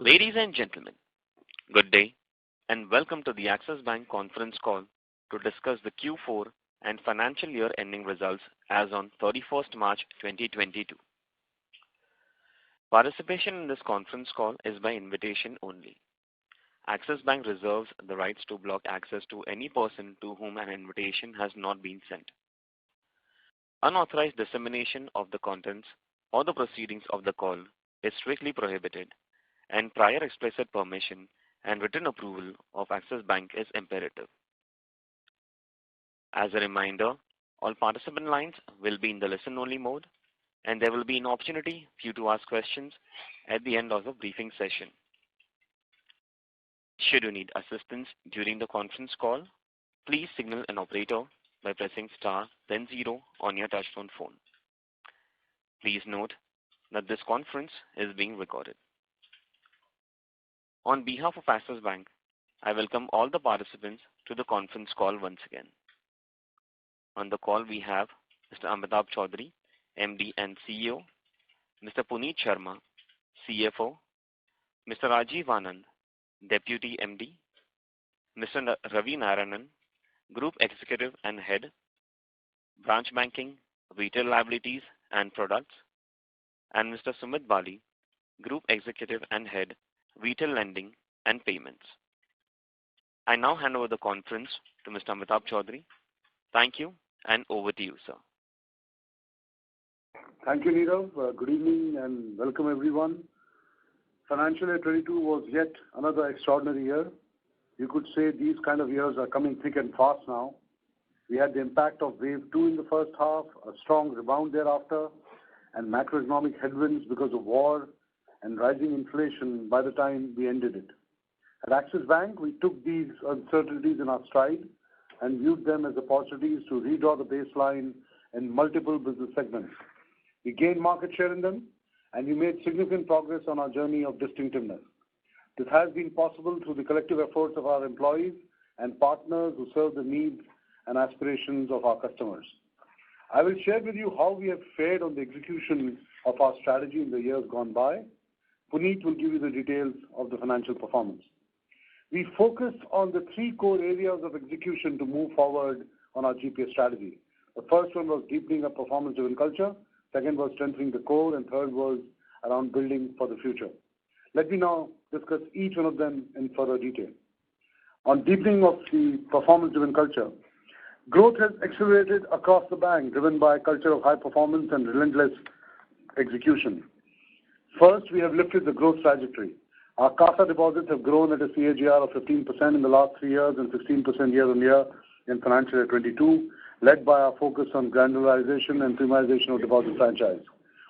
Ladies and gentlemen, good day and welcome to the Axis Bank conference call to discuss the Q4 and financial year ending results as on 31st March 2022. Participation in this conference call is by invitation only. Axis Bank reserves the rights to block access to any person to whom an invitation has not been sent. Unauthorized dissemination of the contents or the proceedings of the call is strictly prohibited, and prior explicit permission and written approval of Axis Bank is imperative. As a reminder, all participant lines will be in the listen-only mode, and there will be an opportunity for you to ask questions at the end of the briefing session. Should you need assistance during the conference call, please signal an operator by pressing star then 0 on your touchtone phone. Please note that this conference is being recorded. On behalf of Axis Bank, I welcome all the participants to the conference call once again. On the call we have Mr. Amitabh Chaudhry, MD and CEO, Mr. Puneet Sharma, CFO, Mr. Rajiv Anand, Deputy MD, Mr. Ravi Narayanan, Group Executive and Head, Branch Banking, Retail Liabilities and Products, and Mr. Sumit Bali, Group Executive and Head, Retail Lending and Payments. I now hand over the conference to Mr. Amitabh Chaudhry. Thank you, and over to you, sir. Thank you, Nirav. Good evening and welcome everyone. Financial year 22 was yet another extraordinary year. You could say these kind of years are coming thick and fast now. We had the impact of wave 2 in the first half, a strong rebound thereafter, and macroeconomic headwinds because of war and rising inflation by the time we ended it. At Axis Bank, we took these uncertainties in our stride and viewed them as opportunities to redraw the baseline in multiple business segments. We gained market share in them, and we made significant progress on our journey of distinctiveness. This has been possible through the collective efforts of our employees and partners who serve the needs and aspirations of our customers. I will share with you how we have fared on the execution of our strategy in the years gone by. Puneet will give you the details of the financial performance. We focused on the 3 core areas of execution to move forward on our GPS strategy. The first one was deepening a performance-driven culture, second was strengthening the core, and third was around building for the future. Let me now discuss each one of them in further detail. On deepening of the performance-driven culture, growth has accelerated across the bank, driven by a culture of high performance and relentless execution. First, we have lifted the growth trajectory. Our CASA deposits have grown at a CAGR of 15% in the last 3 years and 16% year on year in financial year 22, led by our focus on granularization and premiumization of deposit franchise.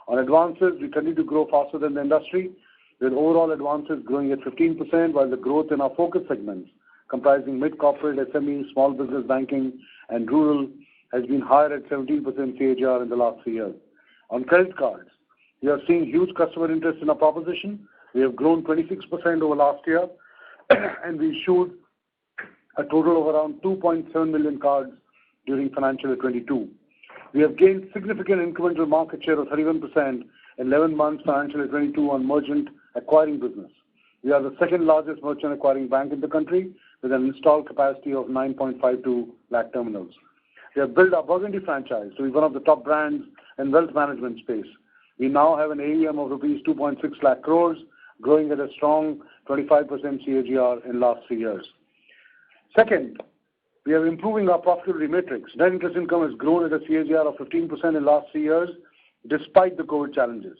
On advances, we continue to grow faster than the industry, with overall advances growing at 15%, while the growth in our focus segments, comprising mid-corporate, SME, small business banking, and rural, has been higher at 17% CAGR in the last 3 years. On credit cards, we are seeing huge customer interest in our proposition. We have grown 26% over last year, and we issued a total of around 2.7 million cards during financial year 22. We have gained significant incremental market share of 31% in 11 months financial year 22 on merchant acquiring business. We are the second largest merchant acquiring bank in the country with an installed capacity of 9.52 lakh terminals. We have built our Burgundy franchise to be one of the top brands in wealth management space. We now have an AUM of rupees 2.6 lakh crores, growing at a strong 25% CAGR in last 3 years. Second, we are improving our profitability metrics. Net interest income has grown at a CAGR of 15% in last 3 years, despite the COVID challenges.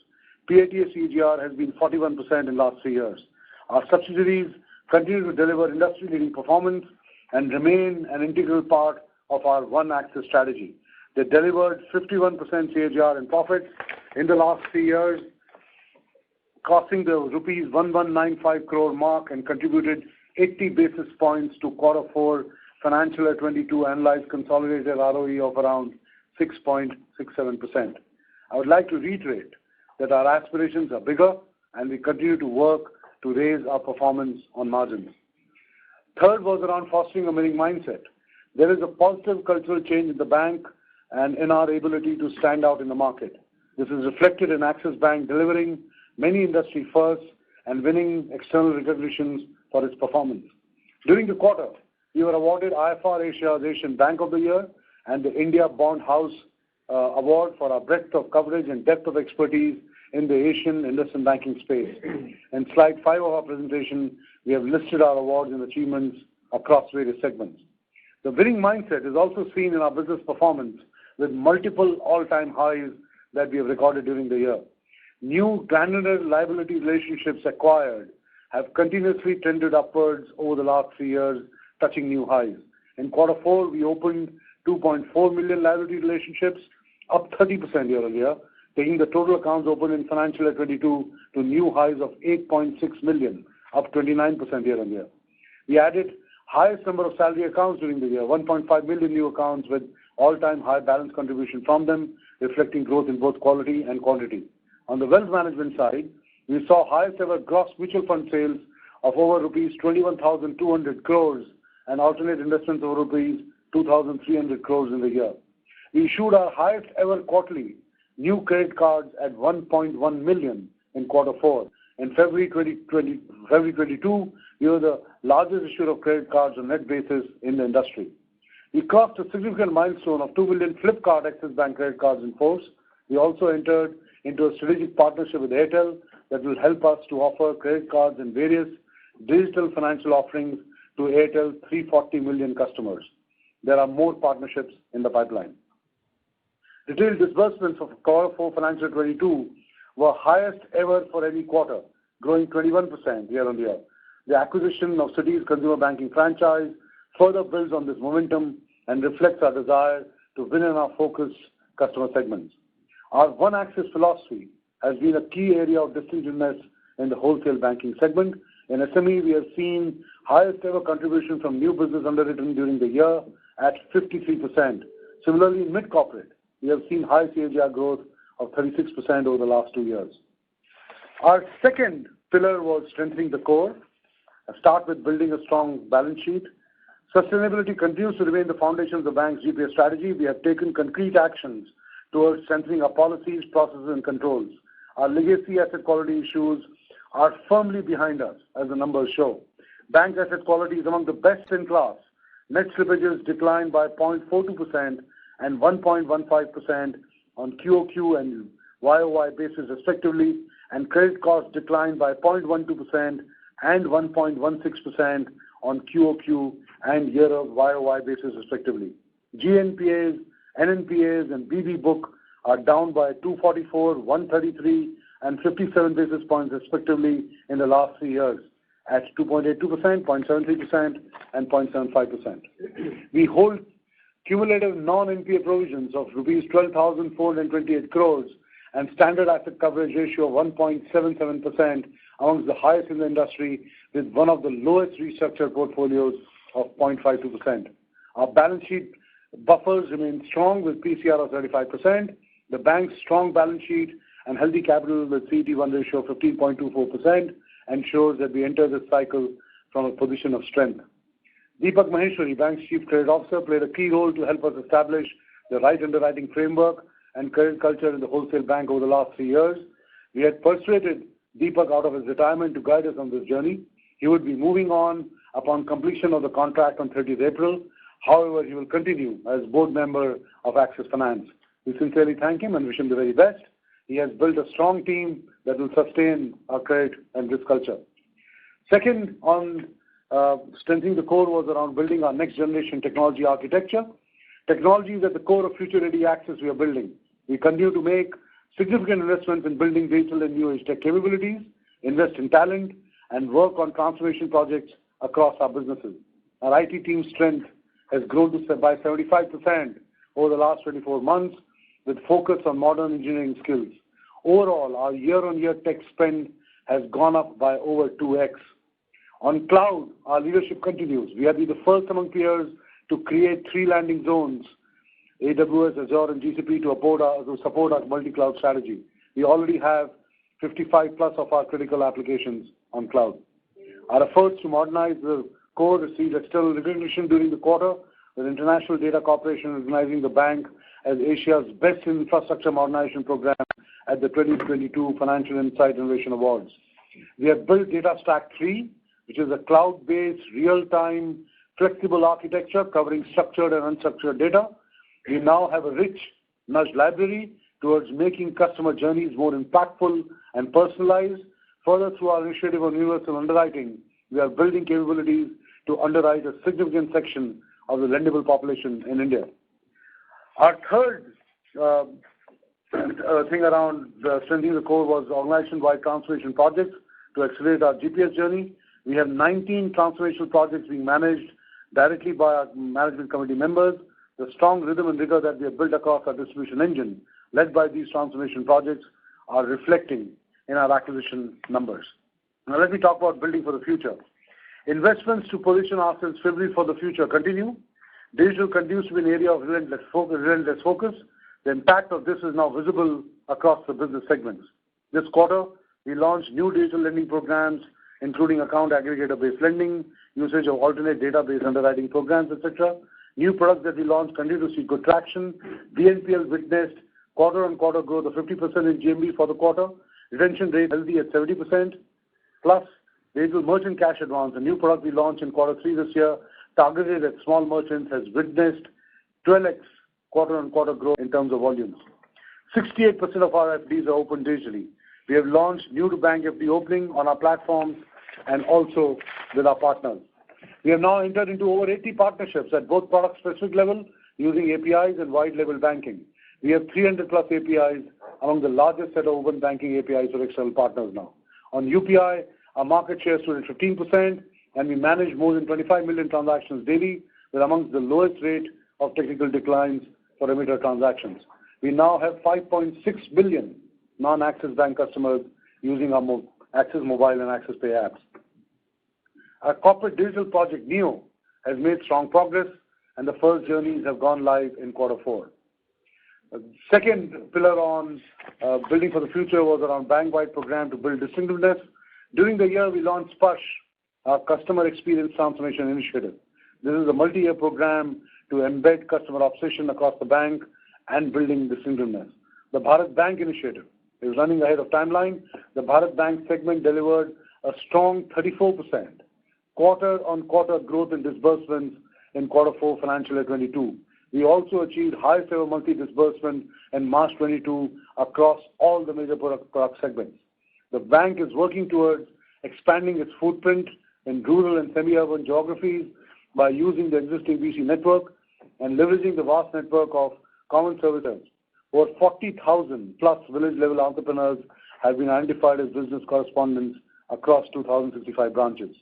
PATA CAGR has been 41% in last 3 years. Our subsidiaries continue to deliver industry-leading performance and remain an integral part of our One Axis strategy. They delivered 51% CAGR in profits in the last 3 years, crossing the rupees 1195 crore mark and contributed 80 basis points to Q4 financial year 22 annualized consolidated ROE of around 6.67%. I would like to reiterate that our aspirations are bigger and we continue to work to raise our performance on margins. Third was around fostering a winning mindset. There is a positive cultural change in the bank and in our ability to stand out in the market. This is reflected in Axis Bank delivering many industry firsts and winning external recognitions for its performance. During the quarter, we were awarded IFR Asia's Asian Bank of the Year and the India Bond House Award for our breadth of coverage and depth of expertise in the Asian investment banking space. In slide 5 of our presentation, we have listed our awards and achievements across various segments. The winning mindset is also seen in our business performance with multiple all-time highs that we have recorded during the year. New granular liability relationships acquired have continuously trended upwards over the last 3 years, touching new highs. In quarter 4, we opened 2.4 million liability relationships, up 30% year on year, taking the total accounts opened in financial year 22 to new highs of 8.6 million, up 29% year on year. We added highest number of salary accounts during the year, 1.5 million new accounts with all-time high balance contribution from them, reflecting growth in both quality and quantity. On the wealth management side, we saw highest ever gross mutual fund sales of over rupees 21,200 crores and alternate investments over rupees 2,300 crores in the year. We issued our highest ever quarterly new credit cards at 1.1 million in quarter 4. In February 2022, we were the largest issuer of credit cards on net basis in the industry. We crossed a significant milestone of 2 million Flipkart Axis Bank credit cards in force. We also entered into a strategic partnership with Airtel that will help us to offer credit cards and various digital financial offerings to Airtel's 340 million customers. There are more partnerships in the pipeline. Retail disbursements of quarter 4 financial 22 were highest ever for any quarter, growing 21% year on year. The acquisition of Citi's consumer banking franchise further builds on this momentum and reflects our desire to win in our focus customer segments. Our One Axis philosophy has been a key area of distinctiveness in the wholesale banking segment. In SME, we have seen highest ever contribution from new business underwritten during the year at 53%. Similarly, in mid-corporate, we have seen high CAGR growth of 36% over the last 2 years. Our second pillar was strengthening the core. I start with building a strong balance sheet. Sustainability continues to remain the foundation of the bank's GPS strategy. We have taken concrete actions towards strengthening our policies, processes, and controls. Our legacy asset quality issues are firmly behind us, as the numbers show. Bank asset quality is among the best in class. Net slippages declined by 0.42% and 1.15% on QOQ and YOY basis respectively, and credit costs declined by 0.12% and 1.16% on QOQ and YOY basis respectively. GNPAs, NNPAs, and BB book are down by 244, 133, and 57 basis points respectively in the last 3 years at 2.82%, 0.73%, and 0.75%. We hold cumulative non-NPA provisions of rupees 12,428 crores and standard asset coverage ratio of 1.77%, amongst the highest in the industry, with one of the lowest restructured portfolios of 0.52%. Our balance sheet buffers remain strong with PCR of 35%. The bank's strong balance sheet and healthy capital with CET1 ratio of 15.24% ensures that we enter this cycle from a position of strength. Deepak Maheshwari, Bank's Chief Credit Officer, played a key role to help us establish the right underwriting framework and credit culture in the wholesale bank over the last 3 years. We had persuaded Deepak out of his retirement to guide us on this journey. He would be moving on upon completion of the contract on 30th April. However, he will continue as board member of Axis Finance. We sincerely thank him and wish him the very best. He has built a strong team that will sustain our credit and risk culture. Second, on strengthening the core was around building our next generation technology architecture. Technology is at the core of future-ready Axis we are building. We continue to make significant investments in building digital and new age tech capabilities, invest in talent, and work on transformation projects across our businesses. Our IT team strength has grown by 75% over the last 24 months with focus on modern engineering skills. Overall, our year-on-year tech spend has gone up by over 2x. On cloud, our leadership continues. We have been the first among peers to create 3 landing zones, AWS, Azure, and GCP, to support our multi-cloud strategy. We already have 55 plus of our critical applications on cloud. Our efforts to modernize the core received external recognition during the quarter, with International Data Corporation recognizing the bank as Asia's best infrastructure modernization program at the 2022 Financial Insight Innovation Awards. We have built Data Stack 3, which is a cloud-based, real-time, flexible architecture covering structured and unstructured data. We now have a rich nudge library towards making customer journeys more impactful and personalized. Further, through our initiative on universal underwriting, we are building capabilities to underwrite a significant section of the lendable population in India. Our third thing around strengthening the core was organization-wide transformation projects to accelerate our GPS journey. We have 19 transformational projects being managed directly by our management committee members. The strong rhythm and rigor that we have built across our distribution engine, led by these transformation projects, are reflecting in our acquisition numbers. Now let me talk about building for the future. Investments to position ourselves favorably for the future continue. Digital continues to be an area of relentless focus. The impact of this is now visible across the business segments. This quarter, we launched new digital lending programs, including account aggregator-based lending, usage of alternate database underwriting programs, etc. New products that we launched continue to see good traction. BNPL witnessed quarter-on-quarter growth of 50% in GMV for the quarter. Retention rate healthy at 70%. Plus, digital merchant cash advance, a new product we launched in Q3 this year, targeted at small merchants, has witnessed 12x quarter-on-quarter growth in terms of volumes. 68% of our FDs are open digitally. We have launched new-to-bank FD opening on our platforms and also with our partners. We have now entered into over 80 partnerships at both product-specific level using APIs and wide-level banking. We have 300-plus APIs among the largest set of open banking APIs for external partners now. On UPI, our market share stood at 15%, and we manage more than 25 million transactions daily, with amongst the lowest rate of technical declines for emitter transactions. We now have 5.6 million non-Axis Bank customers using our Axis Mobile and Axis Pay apps. Our corporate digital project NEO has made strong progress, and the first journeys have gone live in Q4. The second pillar on building for the future was around bank-wide program to build distinctiveness. During the year, we launched Sparsh, our customer experience transformation initiative. This is a multi-year program to embed customer obsession across the bank and building distinctiveness. The Bharat Bank initiative is running ahead of timeline. The Bharat Bank segment delivered a strong 34% quarter-on-quarter growth in disbursements in Q4 financial year 22. We also achieved highest ever monthly disbursement in March 22 across all the major product segments. The bank is working towards expanding its footprint in rural and semi-urban geographies by using the existing BC network and leveraging the vast network of common services. Over 40,000 plus village-level entrepreneurs have been identified as business correspondents across 2,065 branches.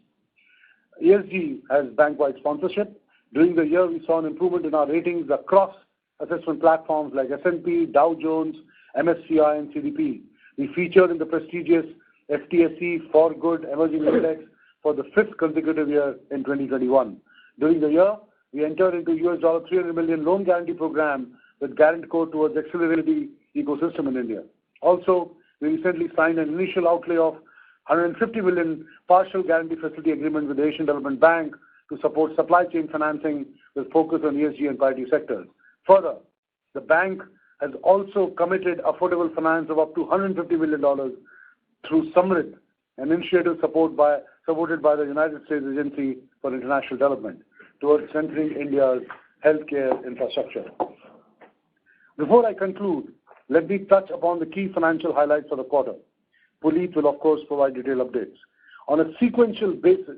ESG has bank-wide sponsorship. During the year, we saw an improvement in our ratings across assessment platforms like S&P, Dow Jones, MSCI, and CDP. We featured in the prestigious FTSE For Good Emerging Index for the fifth consecutive year in 2021. During the year, we entered into $300 million loan guarantee program with Guarantor towards accelerating the ecosystem in India. Also, we recently signed an initial outlay of $150 million partial guarantee facility agreement with the Asian Development Bank to support supply chain financing with focus on ESG and priority sectors. Further, the bank has also committed affordable finance of up to $150 million through Samrit, an initiative supported by the United States Agency for International Development towards strengthening India's healthcare infrastructure. Before I conclude, let me touch upon the key financial highlights for the quarter. Puneet will, of course, provide detailed updates. On a sequential basis,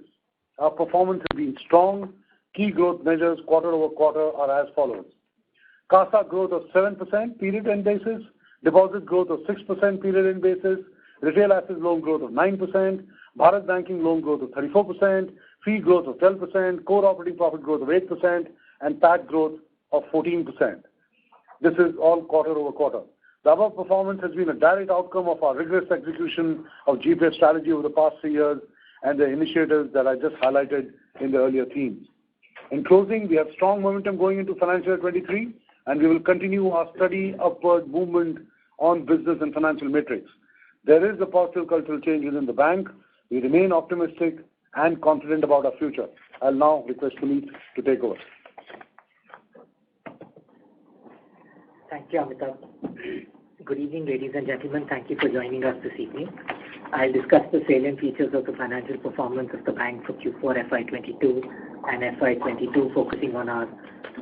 our performance has been strong. Key growth measures quarter-over-quarter are as follows. CASA growth of 7% period-end basis, deposit growth of 6% period-end basis, retail assets loan growth of 9%, Bharat Banking loan growth of 34%, fee growth of 12%, core operating profit growth of 8%, and PAT growth of 14%. This is all quarter-over-quarter. The above performance has been a direct outcome of our rigorous execution of GPS strategy over the past 3 years and the initiatives that I just highlighted in the earlier themes. In closing, we have strong momentum going into financial year 23, and we will continue our steady upward movement on business and financial metrics. There is a positive cultural change within the bank. We remain optimistic and confident about our future. I'll now request Puneet to take over. Thank you, Amitabh. Good evening, ladies and gentlemen. Thank you for joining us this evening. I'll discuss the salient features of the financial performance of the bank for Q4 FY22 and FY22, focusing on our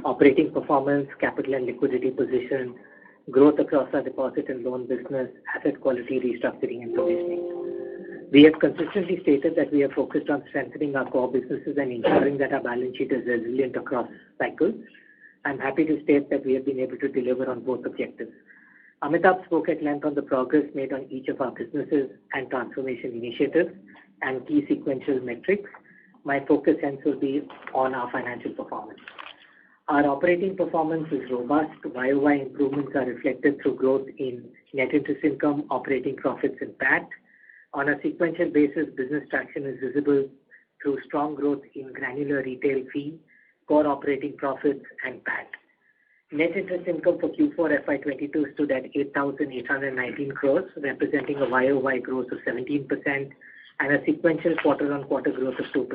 operating performance, capital and liquidity position, growth across our deposit and loan business, asset quality, restructuring and provisioning. We have consistently stated that we are focused on strengthening our core businesses and ensuring that our balance sheet is resilient across cycles. I'm happy to state that we have been able to deliver on both objectives. Amitabh spoke at length on the progress made on each of our businesses and transformation initiatives and key sequential metrics. My focus hence will be on our financial performance. Our operating performance is robust. YOY improvements are reflected through growth in net interest income, operating profits and PAT. On a sequential basis, business traction is visible through strong growth in granular retail fee, core operating profits and PAT. Net interest income for Q4 FY22 stood at 8,819 crores, representing a YOY growth of 17% and a sequential quarter-on-quarter growth of 2%.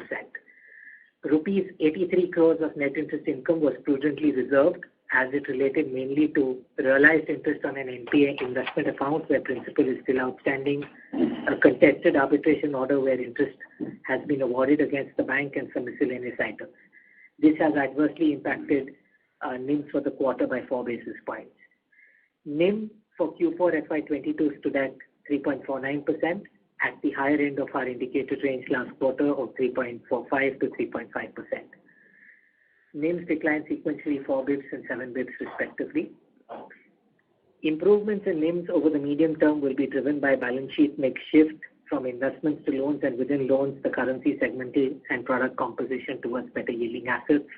Rupees 83 crores of net interest income was prudently reserved as it related mainly to realized interest on an NPA investment account where principal is still outstanding, a contested arbitration order where interest has been awarded against the bank and some miscellaneous items. This has adversely impacted NIMs for the quarter by 4 basis points. NIM for Q4 FY22 stood at 3.49% at the higher end of our indicated range last quarter of 3.45 to 3.5%. NIMs declined sequentially 4 bps and 7 bps respectively. Improvements in NIMs over the medium term will be driven by balance sheet mix shift from investments to loans and within loans the currency segmental and product composition towards better yielding assets,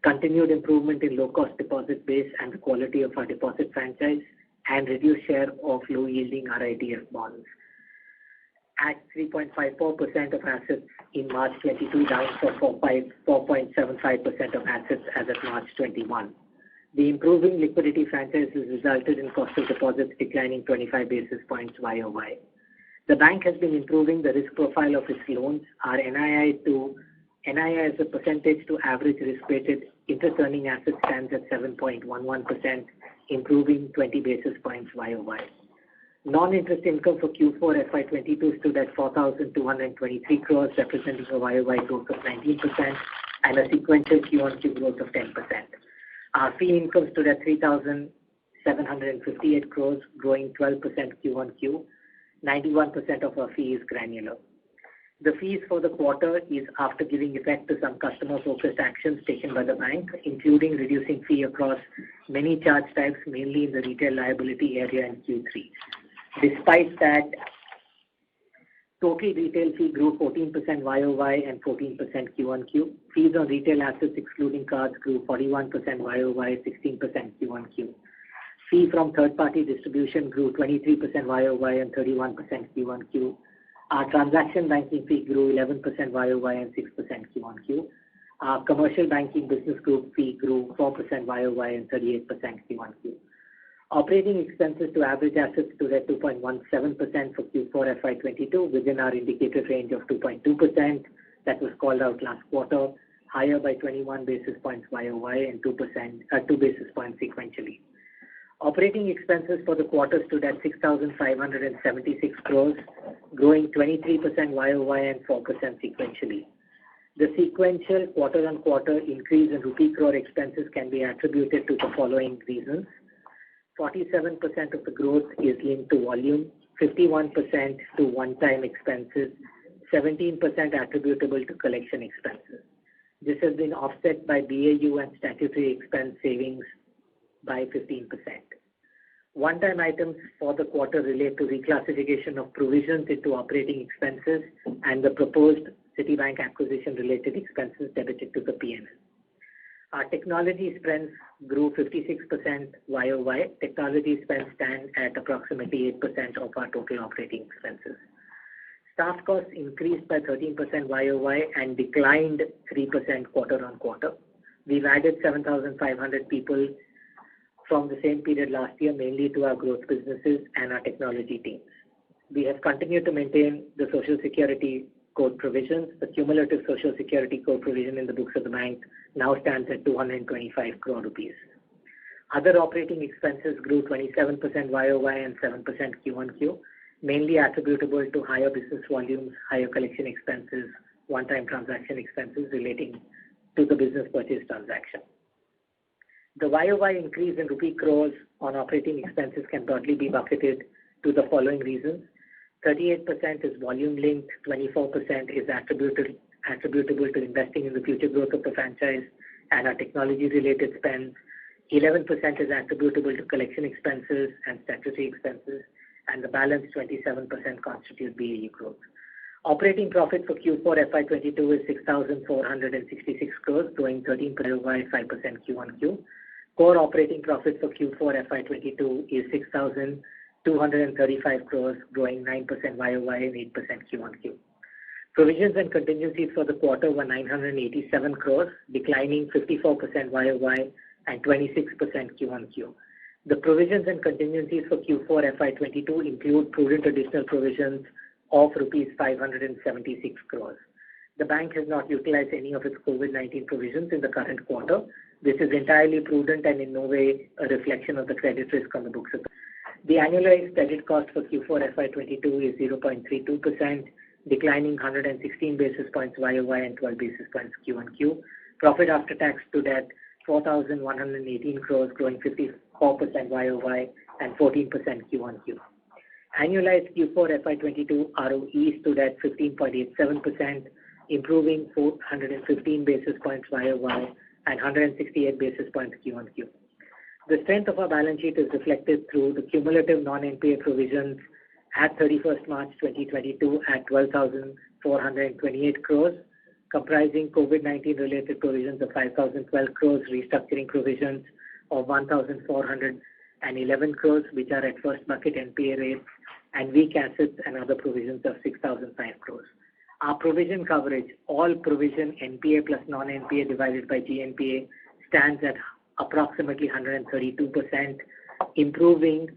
continued improvement in low-cost deposit base and the quality of our deposit franchise, and reduced share of low-yielding RIDF bonds. At 3.54% of assets in March 22, down from 4.75% of assets as of March 21. The improving liquidity franchise has resulted in cost of deposits declining 25 basis points YOY. The bank has been improving the risk profile of its loans. Our NII as a percentage to average risk-weighted interest-earning assets stands at 7.11%, improving 20 basis points YOY. Non-interest income for Q4 FY22 stood at 4,223 crores, representing a YOY growth of 19% and a sequential Q-on-Q growth of 10%. Our fee income stood at 3,758 crores, growing 12% Q-on-Q. 91% of our fee is granular. The fees for the quarter is after giving effect to some customer-focused actions taken by the bank, including reducing fee across many charge types, mainly in the retail liability area in Q3. Despite that, total retail fee grew 14% YOY and 14% Q-on-Q. Fees on retail assets excluding cards grew 41% YOY, 16% Q-on-Q. Fee from third-party distribution grew 23% YOY and 31% Q-on-Q. Our transaction banking fee grew 11% YOY and 6% Q-on-Q. Our commercial banking business group fee grew 4% YOY and 38% Q-on-Q. Operating expenses to average assets stood at 2.17% for Q4 FY22 within our indicated range of 2.2% that was called out last quarter, higher by 21 basis points YOY and 2 basis points sequentially. Operating expenses for the quarter stood at 6,576 crores, growing 23% YOY and 4% sequentially. The sequential quarter-on-quarter increase in rupee crore expenses can be attributed to the following reasons. 47% of the growth is linked to volume, 51% to one-time expenses, 17% attributable to collection expenses. This has been offset by BAU and statutory expense savings by 15%. One-time items for the quarter relate to reclassification of provisions into operating expenses and the proposed Citibank acquisition-related expenses debited to the P&L. Our technology spends grew 56% YOY. Technology spends stand at approximately 8% of our total operating expenses. Staff costs increased by 13% YOY and declined 3% quarter-on-quarter. We've added 7,500 people from the same period last year, mainly to our growth businesses and our technology teams. We have continued to maintain the Social Security Code provisions. The cumulative Social Security Code provision in the books of the bank now stands at 225 crore rupees. Other operating expenses grew 27% YOY and 7% Q1Q, mainly attributable to higher business volumes, higher collection expenses, one-time transaction expenses relating to the business purchase transaction. The YOY increase in rupee crores on operating expenses can broadly be bucketed to the following reasons. 38% is volume linked, 24% is attributable to investing in the future growth of the franchise and our technology related spends, 11% is attributable to collection expenses and statutory expenses, and the balance 27% constitute BAU growth. Operating profit for Q4 FY22 is 6,466 crores, growing 13% YOY, 5% Q1Q. Core operating profit for Q4 FY22 is 6,235 crores, growing 9% YOY and 8% Q1Q. Provisions and contingencies for the quarter were 987 crores, declining 54% YOY and 26% Q1Q. The provisions and contingencies for Q4 FY22 include prudent additional provisions of rupees 576 crores. The bank has not utilized any of its COVID-19 provisions in the current quarter. This is entirely prudent and in no way a reflection of the credit risk on the books. The annualized credit cost for Q4 FY22 is 0.32%, declining 116 basis points YOY and 12 basis points Q1Q. Profit after tax stood at 4,118 crores, growing 54% YOY and 14% Q1Q. Annualized Q4 FY22 ROE stood at 15.87%, improving 415 basis points YOY and 168 basis points Q1Q. The strength of our balance sheet is reflected through the cumulative non-NPA provisions at 31st March 2022 at 12,428 crores, comprising COVID-19 related provisions of 5,012 crores, restructuring provisions of 1,411 crores, which are at first bucket NPA rates, and weak assets and other provisions of 6,005 crores. Our provision coverage, all provision NPA plus non-NPA divided by GNPA, stands at approximately 132%, improving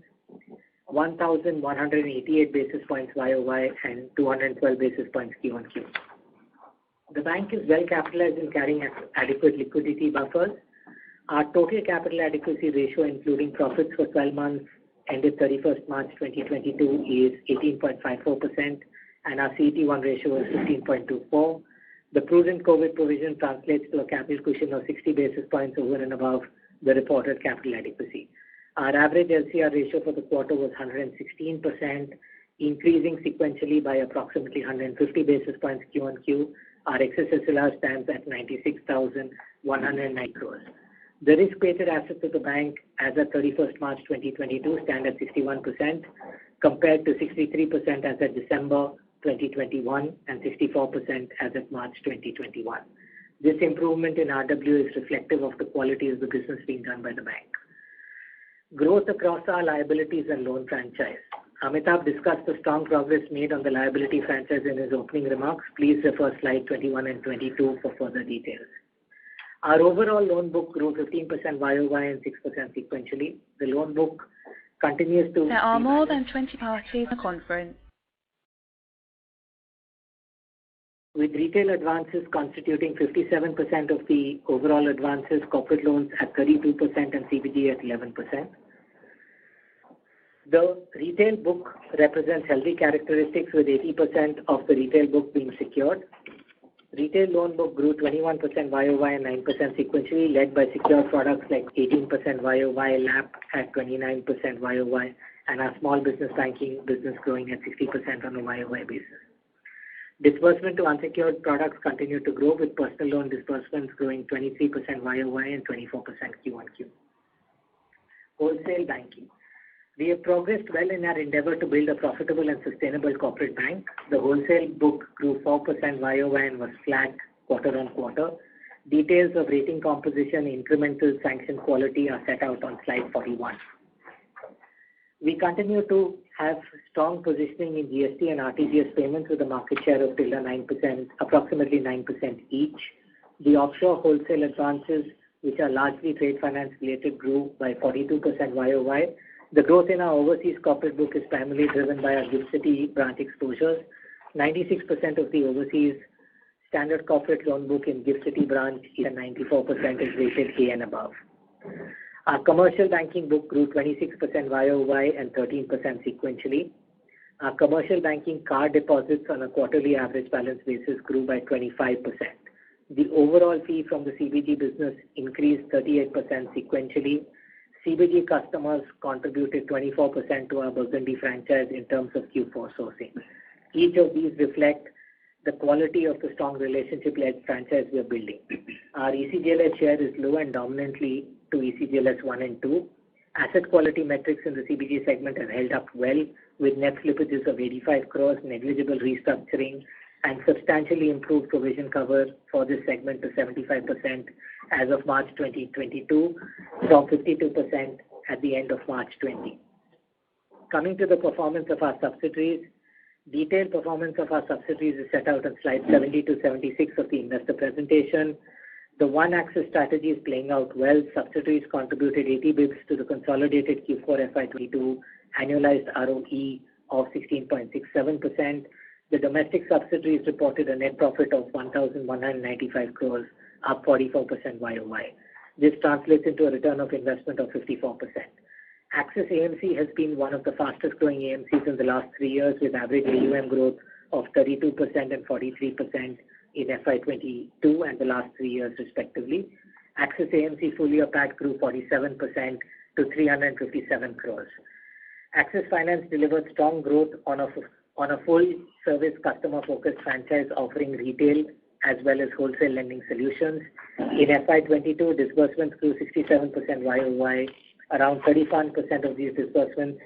1,188 basis points YOY and 212 basis points Q1Q. The bank is well capitalized in carrying adequate liquidity buffers. Our total capital adequacy ratio, including profits for 12 months ended 31st March 2022, is 18.54%, and our CET1 ratio is 15.24. The prudent COVID provision translates to a capital cushion of 60 basis points over and above the reported capital adequacy. Our average LCR ratio for the quarter was 116%, increasing sequentially by approximately 150 basis points Q1Q. Our excess SLR stands at 96,109 crores. The risk-weighted assets of the bank as of 31st March 2022 stand at 61%, compared to 63% as of December 2021 and 64% as of March 2021. This improvement in RW is reflective of the quality of the business being done by the bank. Growth across our liabilities and loan franchise. Amitabh discussed the strong progress made on the liability franchise in his opening remarks. Please refer slide 21 and 22 for further details. Our overall loan book grew 15% YOY and 6% sequentially. The loan book continues to... There are more than 20 parties in the conference. With retail advances constituting 57% of the overall advances, corporate loans at 32% and CBG at 11%. The retail book represents healthy characteristics with 80% of the retail book being secured. Retail loan book grew 21% YOY and 9% sequentially, led by secured products like 18% YOY, LAP at 29% YOY, and our small business banking business growing at 60% on a YOY basis. Disbursement to unsecured products continued to grow, with personal loan disbursements growing 23% YOY and 24% Q1Q. Wholesale banking. We have progressed well in our endeavor to build a profitable and sustainable corporate bank. The wholesale book grew 4% YOY and was flat quarter on quarter. Details of rating composition, incremental sanction quality are set out on slide 41. We continue to have strong positioning in GST and RTGS payments with a market share of till 9%, approximately 9% each. The offshore wholesale advances, which are largely trade finance related, grew by 42% YOY. The growth in our overseas corporate book is primarily driven by our GIFT City branch exposures. 96% of the overseas standard corporate loan book in GIFT City branch and 94% is rated A and above. Our commercial banking book grew 26% YOY and 13% sequentially. Our commercial banking card deposits on a quarterly average balance basis grew by 25%. The overall fee from the CBG business increased 38% sequentially. CBG customers contributed 24% to our Burgundy franchise in terms of Q4 sourcing. Each of these reflect the quality of the strong relationship-led franchise we are building. Our ECGLS share is low and dominantly to ECGLS 1 and 2. Asset quality metrics in the CBG segment have held up well, with net slippages of 85 crores, negligible restructuring, and substantially improved provision cover for this segment to 75% as of March 2022 from 52% at the end of March 20. Coming to the performance of our subsidiaries, detailed performance of our subsidiaries is set out on slides 70 to 76 of the investor presentation. The One Axis strategy is playing out well. Subsidiaries contributed 80 basis to the consolidated Q4 FY22 annualized ROE of 16.67%. The domestic subsidiaries reported a net profit of 1,195 crores, up 44% YOY. This translates into a return of investment of 54%. Axis AMC has been one of the fastest growing AMCs in the last 3 years, with average AUM growth of 32% and 43% in FY22 and the last 3 years respectively. Axis AMC full year PAT grew 47% to 357 crores. Axis Finance delivered strong growth on a full service customer focused franchise offering retail as well as wholesale lending solutions. In FY22, disbursements grew 67% YOY. Around 31% of these disbursements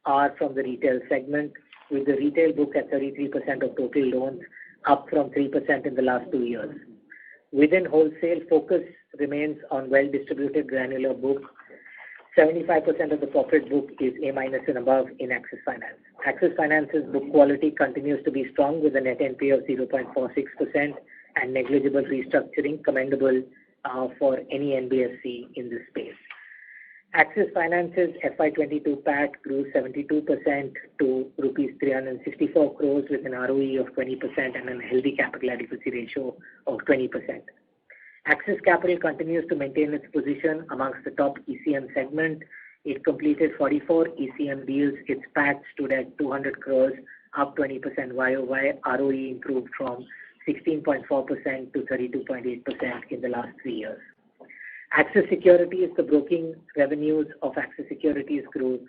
are from the retail segment, with the retail book at 33% of total loans, up from 3% in the last 2 years. Within wholesale, focus remains on well-distributed granular book. 75% of the corporate book is A- and above in Axis Finance. Axis Finance's book quality continues to be strong with a net NPA of 0.46% and negligible restructuring, commendable for any NBFC in this space. Axis Finance's FY22 PAT grew 72% to rupees 364 crores with an ROE of 20% and a healthy capital adequacy ratio of 20%. Axis Capital continues to maintain its position amongst the top ECM segment. It completed 44 ECM deals. Its PAT stood at 200 crores, up 20% YOY. ROE improved from 16.4% to 32.8% in the last 3 years. Axis Securities, the broking revenues of Axis Securities grew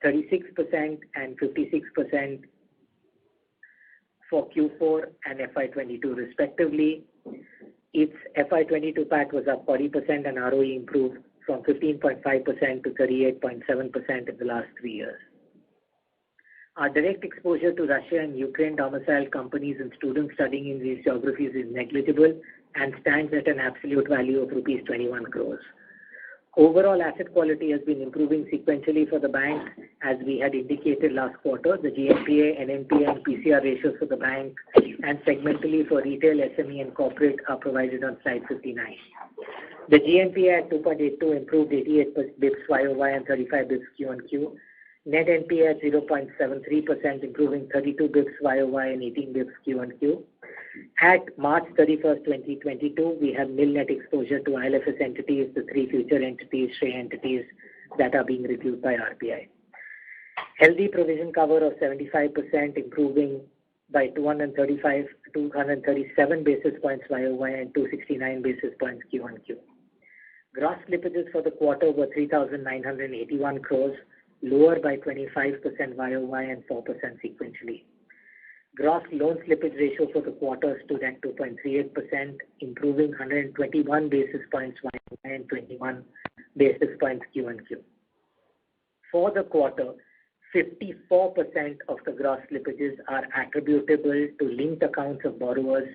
36% and 56% for Q4 and FY22 respectively. Its FY22 PAT was up 40% and ROE improved from 15.5% to 38.7% in the last 3 years. Our direct exposure to Russia and Ukraine domiciled companies and students studying in these geographies is negligible and stands at an absolute value of rupees 21 crores. Overall asset quality has been improving sequentially for the bank as we had indicated last quarter. The GNPA, NNPA and PCR ratios for the bank and segmentally for retail, SME and corporate are provided on slide 59. The GNPA at 2.82 improved 88 bps YOY and 35 bps QoQ. Net NPA at 0.73%, improving 32 bps YOY and 18 bps QoQ. At March 31st, 2022, we have nil net exposure to ILFS entities, the 3 future entities, Shrey entities that are being reviewed by RBI. Healthy provision cover of 75%, improving by 237 basis points YOY and 269 basis points QoQ. Gross slippages for the quarter were 3,981 crores, lower by 25% YOY and 4% sequentially. Gross loan slippage ratio for the quarter stood at 2.38%, improving 121 basis points YOY and 21 basis points QoQ. For the quarter, 54% of the gross slippages are attributable to linked accounts of borrowers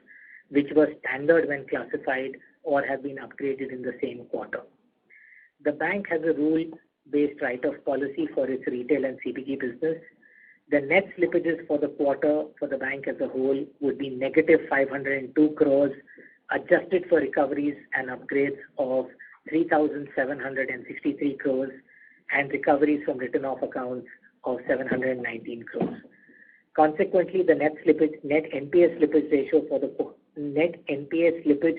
which were standard when classified or have been upgraded in the same quarter. The bank has a rule-based write-off policy for its retail and CBG business. The net slippages for the quarter for the bank as a whole would be negative 502 crores, adjusted for recoveries and upgrades of 3,763 crores and recoveries from written-off accounts of 719 crores. Consequently, the net NPA slippage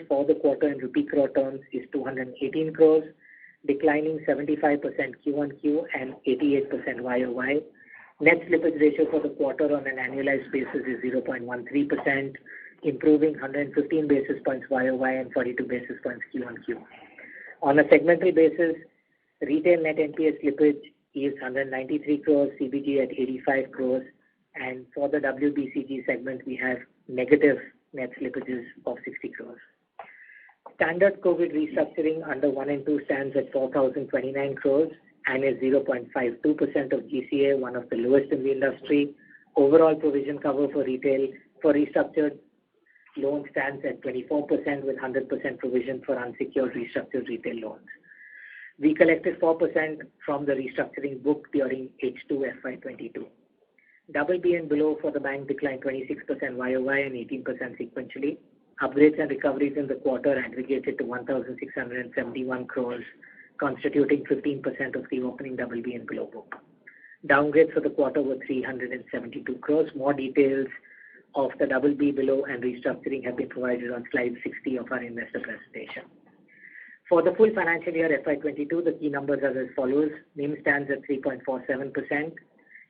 for the quarter in rupee crore terms is 218 crores. declining 75% Q1Q and 88% YOY. Net slippage ratio for the quarter on an annualized basis is 0.13%, improving 115 basis points YOY and 42 basis points Q1Q. On a segmental basis, retail net NPA slippage is 193 crores, CBG at 85 crores, and for the WBCG segment, we have negative net slippages of 60 crores. Standard COVID restructuring under 1 and 2 stands at 4,029 crores and is 0.52% of GCA, one of the lowest in the industry. Overall provision cover for retail for restructured loans stands at 24% with 100% provision for unsecured restructured retail loans. We collected 4% from the restructuring book during H2 FY22. Double B and below for the bank declined 26% YOY and 18% sequentially. Upgrades and recoveries in the quarter aggregated to 1,671 crores, constituting 15% of the opening double B and below book. Downgrades for the quarter were 372 crores. More details of the double B below and restructuring have been provided on slide 60 of our investor presentation. For the full financial year FY22, the key numbers are as follows. NIM stands at 3.47%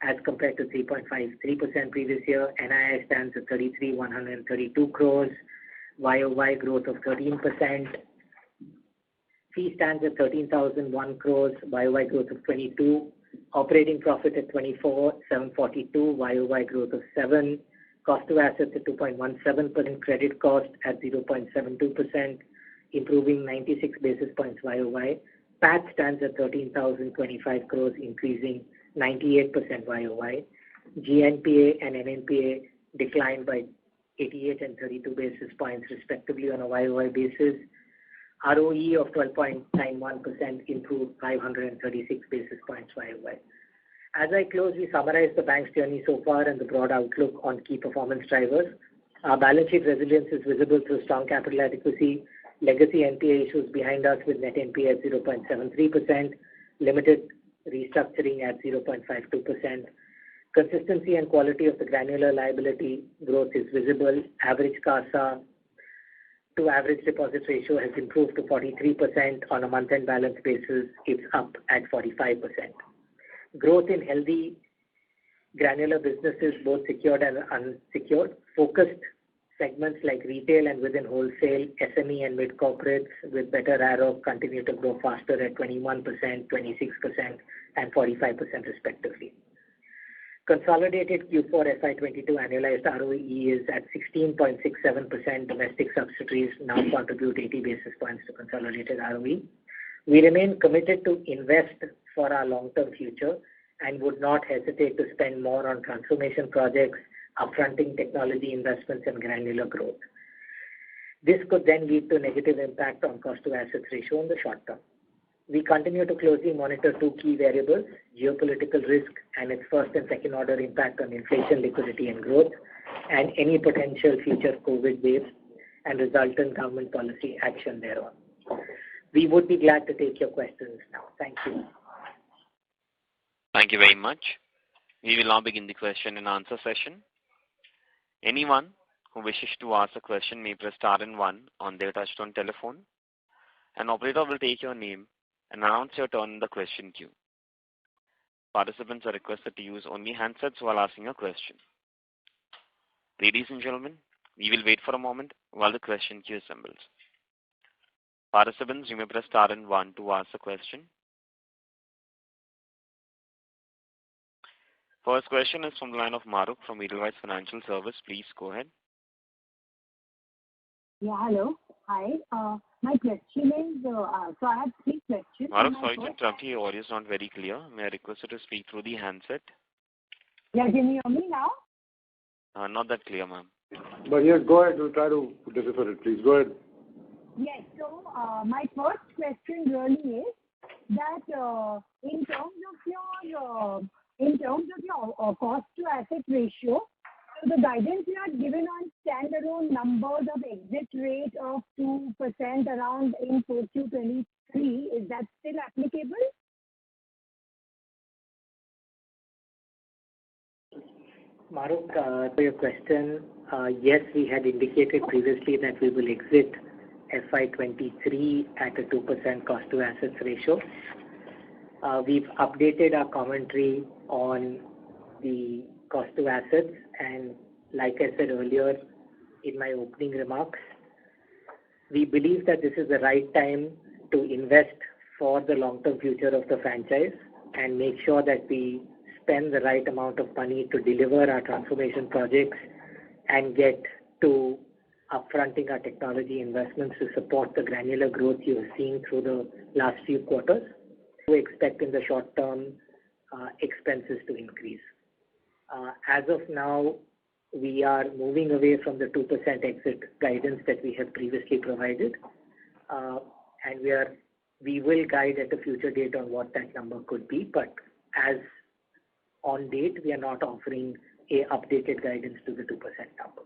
as compared to 3.53% previous year. NII stands at 33,132 crores, YOY growth of 13%. Fee stands at 13,001 crores, YOY growth of 22. Operating profit at 24,742, YOY growth of 7. Cost to assets at 2.17%, credit cost at 0.72%, improving 96 basis points YOY. PAT stands at 13,025 crores, increasing 98% YOY. GNPA and NNPA declined by 88 and 32 basis points respectively on a YOY basis. ROE of 12.91% improved 536 basis points YOY. As I close, we summarize the bank's journey so far and the broad outlook on key performance drivers. Our balance sheet resilience is visible through strong capital adequacy, legacy NPA issues behind us with net NPA at 0.73%, limited restructuring at 0.52%. Consistency and quality of the granular liability growth is visible. Average CASA to average deposit ratio has improved to 43% on a month-end balance basis. It's up at 45%. Growth in healthy granular businesses, both secured and unsecured. Focused segments like retail and within wholesale, SME and mid-corporates with better arrow continue to grow faster at 21%, 26% and 45% respectively. Consolidated Q4 FY22 annualized ROE is at 16.67%. Domestic subsidiaries now contribute 80 basis points to consolidated ROE. We remain committed to invest for our long-term future and would not hesitate to spend more on transformation projects, upfronting technology investments and granular growth. This could then lead to negative impact on cost to assets ratio in the short term. We continue to closely monitor two key variables, geopolitical risk and its first and second order impact on inflation, liquidity and growth, and any potential future COVID waves and resultant government policy action thereon. We would be glad to take your questions now. Thank you. Thank you very much. We will now begin the question and answer session. Anyone who wishes to ask a question may press star and 1 on their touchtone telephone. An operator will take your name and announce your turn in the question queue. Participants are requested to use only handsets while asking a question. Ladies and gentlemen, we will wait for a moment while the question queue assembles. Participants, you may press star and 1 to ask a question. First question is from the line of Maruk from Edelweiss Financial Service. Please go ahead. Yeah, hello. Hi. My question is, so I have 3 questions. Maruk, sorry to interrupt you. Your audio is not very clear. May I request you to speak through the handset? Yeah, can you hear me now? Not that clear, ma'am. But yes, go ahead. We'll try to decipher it. Please go ahead. Yes. So my first question really is that in terms of your cost to asset ratio, so the guidance you had given on standalone numbers of exit rate of 2% around in 4Q23, is that still applicable? Maruk, to your question, yes, we had indicated previously that we will exit FY23 at a 2% cost to assets ratio. We've updated our commentary on the cost to assets, and like I said earlier in my opening remarks, we believe that this is the right time to invest for the long-term future of the franchise and make sure that we spend the right amount of money to deliver our transformation projects and get to upfronting our technology investments to support the granular growth you are seeing through the last few quarters. We expect in the short term expenses to increase. As of now, we are moving away from the 2% exit guidance that we have previously provided, and we will guide at a future date on what that number could be, but as on date, we are not offering a updated guidance to the 2% number.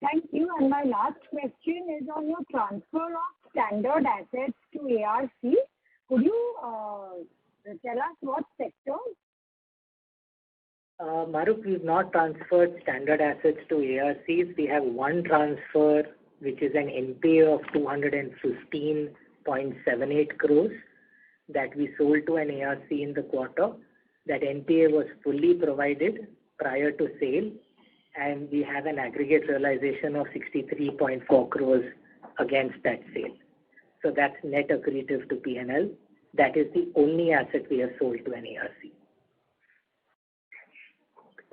Thank you. And my last question is on your transfer of standard assets to ARC. Could you tell us what sector? Maruk, we've not transferred standard assets to ARCs. We have one transfer, which is an NPA of 215.78 crores that we sold to an ARC in the quarter. That NPA was fully provided prior to sale, and we have an aggregate realization of 63.4 crores against that sale. So that's net accretive to P&L. That is the only asset we have sold to an ARC.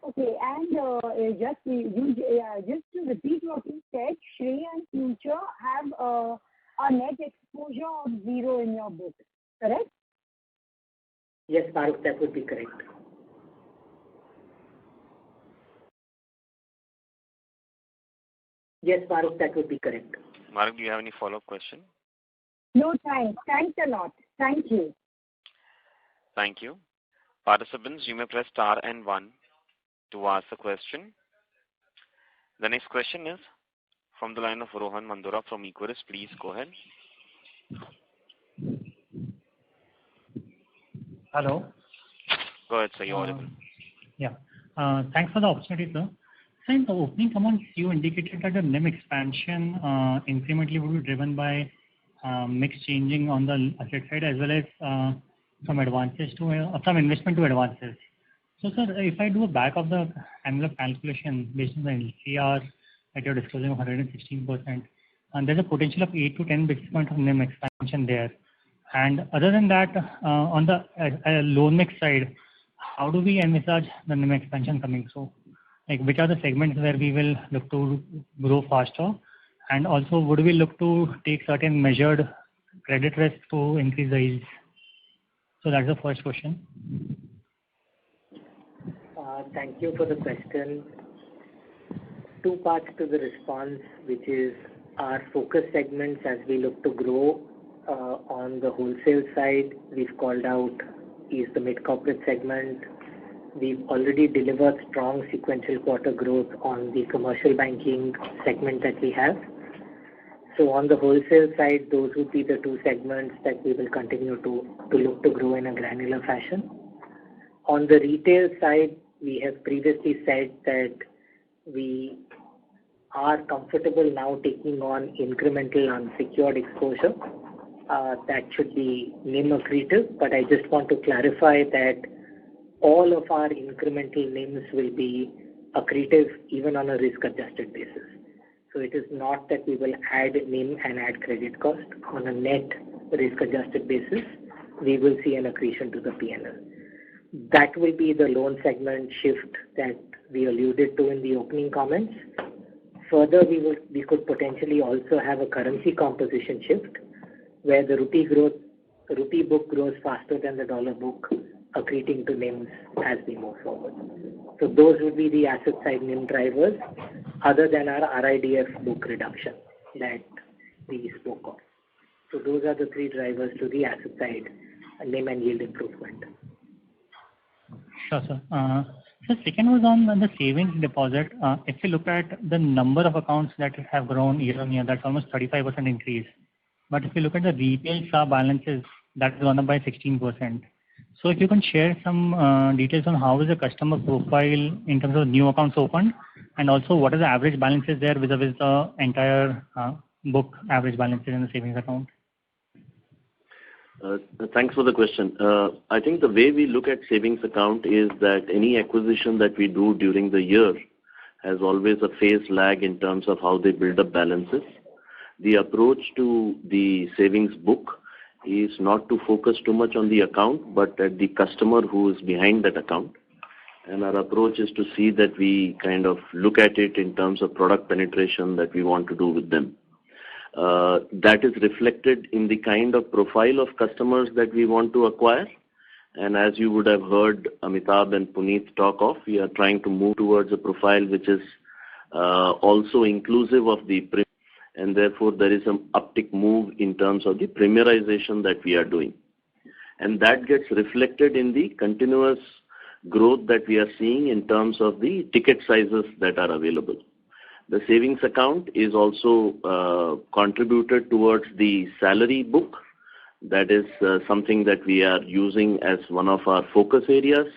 Okay, and just to repeat what you said, Shree and Future have a net exposure of 0 in your book, correct? Yes, Maruk, that would be correct. Yes, Maruk, that would be correct. Maruk, do you have any follow-up question? No, thanks. Thanks a lot. Thank you. Thank you. Participants, you may press star and 1 to ask a question. The next question is from the line of Rohan Mandora from Equirus. Please go ahead. Hello. Go ahead, sir. You're audible. Thanks for the opportunity, sir. So in the opening comments, you indicated that the NIM expansion incrementally would be driven by mix changing on the asset side as well as some investment to advances. So, sir, if I do a back of the envelope calculation based on the LCR that you're disclosing of 116%, and there's a potential of 8 to 10 basis points of NIM expansion there. And other than that, on the loan mix side, how do we envisage the NIM expansion coming through? Like, which are the segments where we will look to grow faster? And also, would we look to take certain measured credit risk to increase the yields? So that's the first question. Thank you for the question. Two parts to the response, which is our focus segments as we look to grow. On the wholesale side, we've called out is the mid-corporate segment. We've already delivered strong sequential quarter growth on the commercial banking segment that we have. So on the wholesale side, those would be the two segments that we will continue to look to grow in a granular fashion. On the retail side, we have previously said that we are comfortable now taking on incremental unsecured exposure. That should be NIM accretive, but I just want to clarify that all of our incremental NIMs will be accretive even on a risk-adjusted basis. So it is not that we will add NIM and add credit cost. On a net risk-adjusted basis, we will see an accretion to the P&L. That will be the loan segment shift that we alluded to in the opening comments. Further, we could potentially also have a currency composition shift where the rupee book grows faster than the dollar book, accreting to NIMs as we move forward. So those would be the asset side NIM drivers other than our RIDF book reduction that we spoke of. So those are the three drivers to the asset side NIM and yield improvement. Sure, sir. So second was on the savings deposit. If you look at the number of accounts that have grown year on year, that's almost 35% increase. But if you look at the retail SA balances, that's gone up by 16%. So if you can share some details on how is the customer profile in terms of new accounts opened, and also what are the average balances there vis-a-vis the entire book average balances in the savings account? Thanks for the question. I think the way we look at savings account is that any acquisition that we do during the year has always a phase lag in terms of how they build up balances. The approach to the savings book is not to focus too much on the account, but at the customer who is behind that account. And our approach is to see that we kind of look at it in terms of product penetration that we want to do with them. That is reflected in the kind of profile of customers that we want to acquire. And as you would have heard Amitabh and Puneet talk of, we are trying to move towards a profile which is also inclusive of the premium, and therefore there is an uptick move in terms of the premierization that we are doing. And that gets reflected in the continuous growth that we are seeing in terms of the ticket sizes that are available. The savings account is also contributed towards the salary book. That is something that we are using as one of our focus areas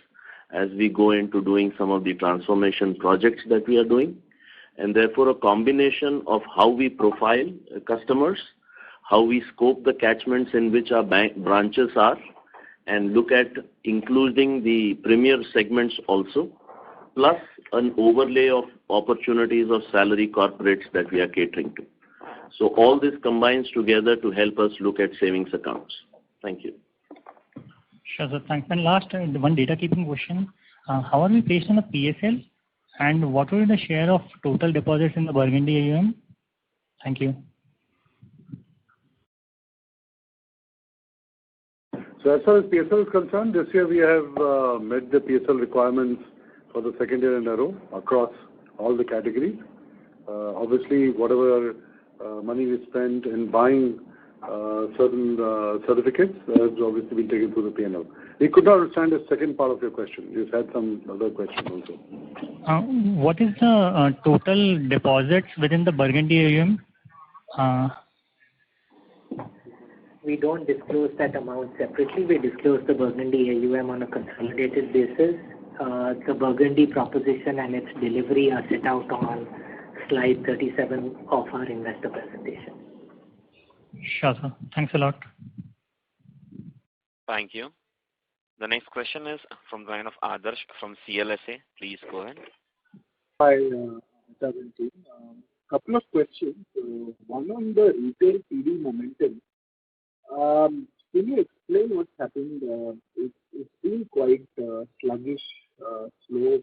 as we go into doing some of the transformation projects that we are doing. And therefore, a combination of how we profile customers, how we scope the catchments in which our branches are, and look at including the premier segments also, plus an overlay of opportunities of salary corporates that we are catering to. So all this combines together to help us look at savings accounts. Thank you. Sure, sir. Thanks. And last, one data keeping question. How are we placed on the PSL? And what will be the share of total deposits in the Burgundy AUM? Thank you. So as far as PSL is concerned, this year we have met the PSL requirements for the second year in a row across all the categories. Obviously, whatever money we spent in buying certain certificates has obviously been taken through the P&L. We could not understand the second part of your question. You had some other question also. What is the total deposits within the Burgundy AUM? We don't disclose that amount separately. We disclose the Burgundy AUM on a consolidated basis. The Burgundy proposition and its delivery are set out on slide 37 of our investor presentation. Sure, sir. Thanks a lot. Thank you. The next question is from the line of Adarsh from CLSA. Please go ahead. Hi, team. Couple of questions. One on the retail TD momentum. Can you explain what's happened? It's been quite sluggish, slow.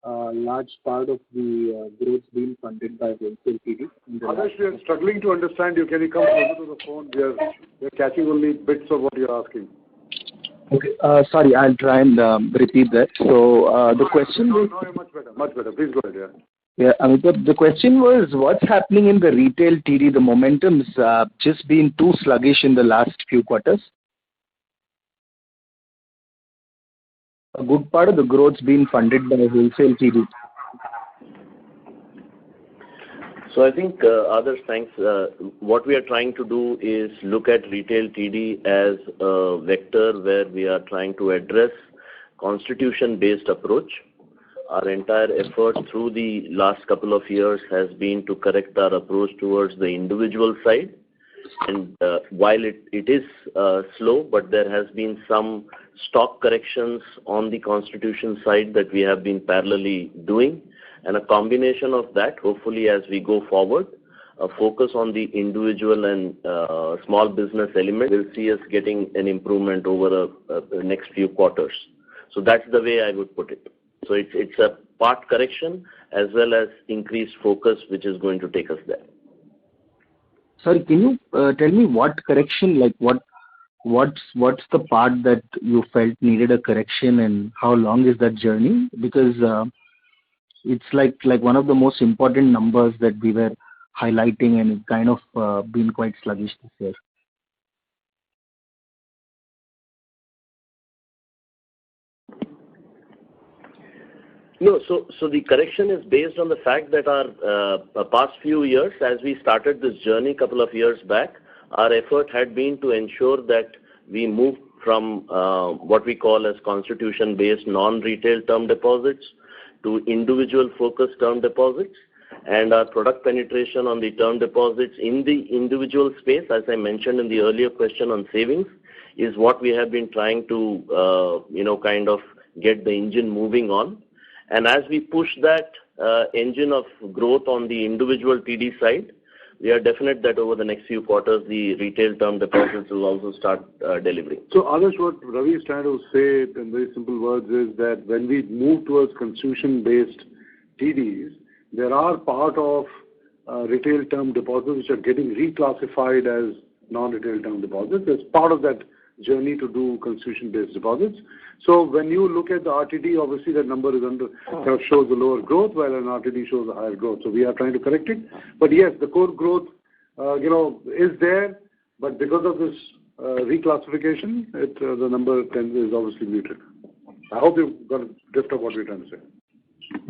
Large part of the growth being funded by wholesale TD. Adarsh, we are struggling to understand you. Can you come closer to the phone? We are catching only bits of what you're asking. Okay. Sorry, I'll try and repeat that. So the question was... No, much better. Much better. Please go ahead, yeah. Yeah, Amitabh, the question was, what's happening in the retail TD? The momentum's just been too sluggish in the last few quarters. A good part of the growth's been funded by wholesale TD. So I think, others, thanks. What we are trying to do is look at retail TD as a vector where we are trying to address constitution-based approach. Our entire effort through the last couple of years has been to correct our approach towards the individual side. And while it is slow, but there has been some stock corrections on the constitution side that we have been parallelly doing. And a combination of that, hopefully as we go forward, a focus on the individual and small business element will see us getting an improvement over the next few quarters. So that's the way I would put it. So it's a part correction as well as increased focus which is going to take us there. Sorry, can you tell me what correction, like what's the part that you felt needed a correction and how long is that journey? Because it's like one of the most important numbers that we were highlighting and it kind of been quite sluggish this year. No, so the correction is based on the fact that our past few years, as we started this journey a couple of years back, our effort had been to ensure that we moved from what we call as constitution-based non-retail term deposits to individual focused term deposits. And our product penetration on the term deposits in the individual space, as I mentioned in the earlier question on savings, is what we have been trying to, kind of get the engine moving on. And as we push that engine of growth on the individual TD side, we are definite that over the next few quarters, the retail term deposits will also start delivering. So, Adarsh, what Ravi is trying to say in very simple words is that when we move towards consumption-based TDs, there are part of retail term deposits which are getting reclassified as non-retail term deposits as part of that journey to do consumption-based deposits. So when you look at the RTD, obviously that number is shows a lower growth, while an RTD shows a higher growth. So we are trying to correct it. But yes, the core growth, is there, but because of this reclassification, the number 10 is obviously muted. I hope you've got a drift of what we're trying to say.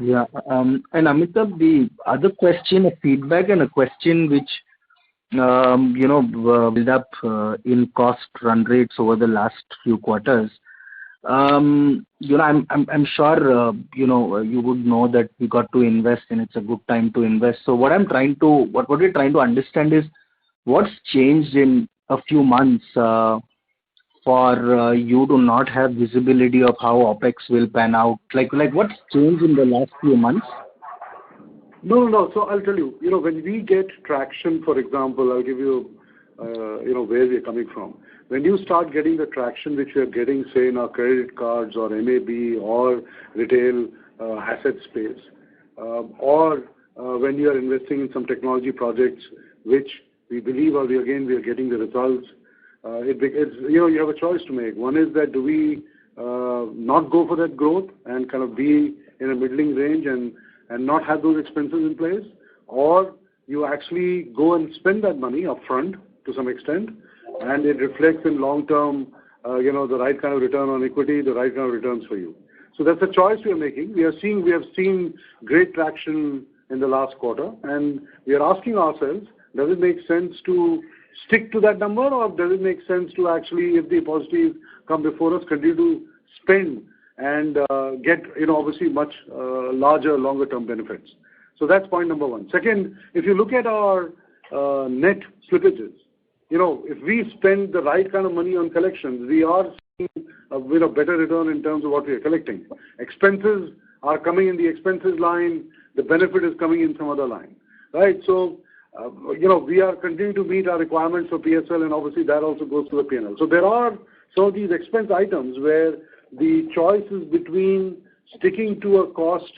Yeah, and Amitabh, the other question, a feedback and a question which build up in cost run rates over the last few quarters. I'm sure you would know that we got to invest and it's a good time to invest. So what we're trying to understand is what's changed in a few months for you to not have visibility of how OPEX will pan out. Like what's changed in the last few months? No. So I'll tell you, when we get traction, for example, I'll give you, where we're coming from. When you start getting the traction which we are getting, say, in our credit cards or MAB or retail asset space, or when you are investing in some technology projects which we believe we are getting the results, you have a choice to make. One is that do we not go for that growth and kind of be in a middling range and not have those expenses in place, or you actually go and spend that money upfront to some extent, and it reflects in long-term, the right kind of return on equity, the right kind of returns for you. So that's a choice we are making. We have seen great traction in the last quarter, and we are asking ourselves, does it make sense to stick to that number, or does it make sense to actually, if the positives come before us, continue to spend and get, obviously much larger, longer-term benefits. So that's point number one. Second, if you look at our net slippages, if we spend the right kind of money on collections, we are seeing a better return in terms of what we are collecting. Expenses are coming in the expenses line, the benefit is coming in some other line, right? So, we are continuing to meet our requirements for PSL, and obviously that also goes to the P&L. So there are some of these expense items where the choice is between sticking to a cost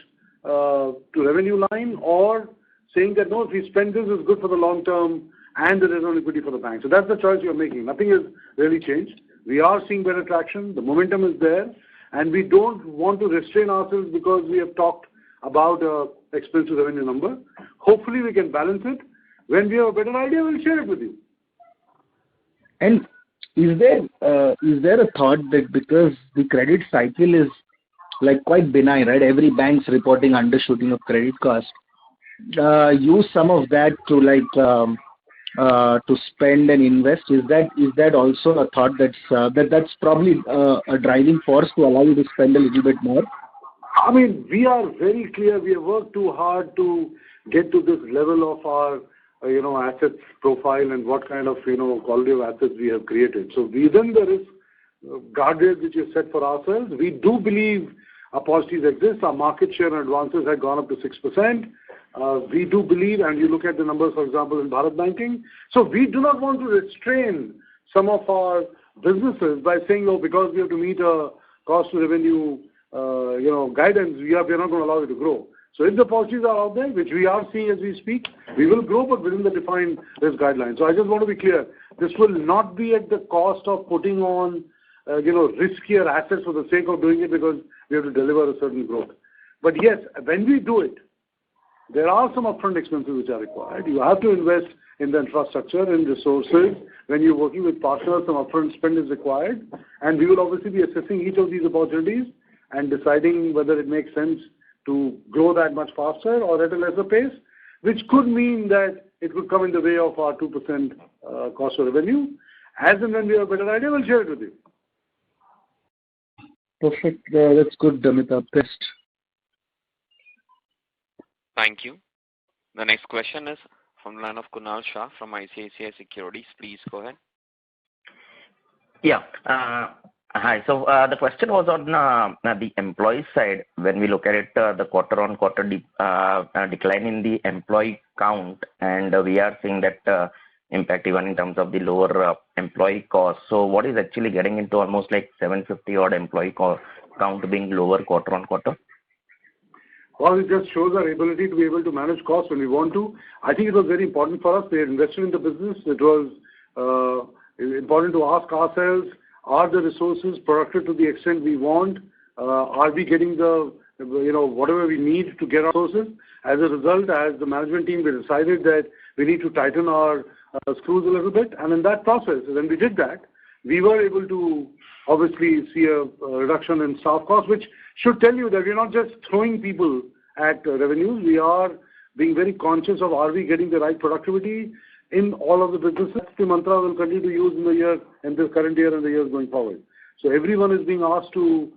to revenue line or saying that no, if we spend this, it's good for the long term and the return on equity for the bank. So that's the choice you're making. Nothing has really changed. We are seeing better traction. The momentum is there, and we don't want to restrain ourselves because we have talked about expense to revenue number. Hopefully we can balance it. When we have a better idea, we'll share it with you. And is there a thought that because the credit cycle is like quite benign, right? Every bank's reporting undershooting of credit cost. Use some of that to to spend and invest. Is that also a thought that's probably a driving force to allow you to spend a little bit more? I mean, we are very clear. We have worked too hard to get to this level of our assets profile and what kind of quality of assets we have created. So within the risk guardrails which we have set for ourselves, we do believe opportunities exist. Our market share and advances have gone up to 6%. We do believe, and you look at the numbers, for example, in Bharat Banking. So we do not want to restrain some of our businesses by saying, because we have to meet a cost to revenue guidance, we are not going to allow it to grow. So if the policies are out there, which we are seeing as we speak, we will grow, but within the defined risk guidelines. So I just want to be clear. This will not be at the cost of putting on, riskier assets for the sake of doing it because we have to deliver a certain growth. But yes, when we do it, there are some upfront expenses which are required. You have to invest in the infrastructure and resources. When you're working with partners, some upfront spend is required. And we will obviously be assessing each of these opportunities and deciding whether it makes sense to grow that much faster or at a lesser pace, which could mean that it could come in the way of our 2% cost of revenue. As and when we have a better idea, we'll share it with you. Perfect. That's good, Amitabh. Best. Thank you. The next question is from the line of Kunal Shah from ICICI Securities. Please go ahead. Yeah. Hi. So the question was on the employee side. When we look at it, the quarter-on-quarter decline in the employee count, and we are seeing that impact even in terms of the lower employee cost. So what is actually getting into almost like 750 odd employee count being lower quarter-on-quarter? Well, it just shows our ability to be able to manage costs when we want to. I think it was very important for us. We had invested in the business. It was important to ask ourselves, are the resources productive to the extent we want? Are we getting the, whatever we need to get our resources? As a result, as the management team, we decided that we need to tighten our screws a little bit. And in that process, when we did that, we were able to obviously see a reduction in staff costs, which should tell you that we're not just throwing people at revenues. We are being very conscious of, are we getting the right productivity in all of the businesses. The mantra will continue to use in this current year and the years going forward. So everyone is being asked to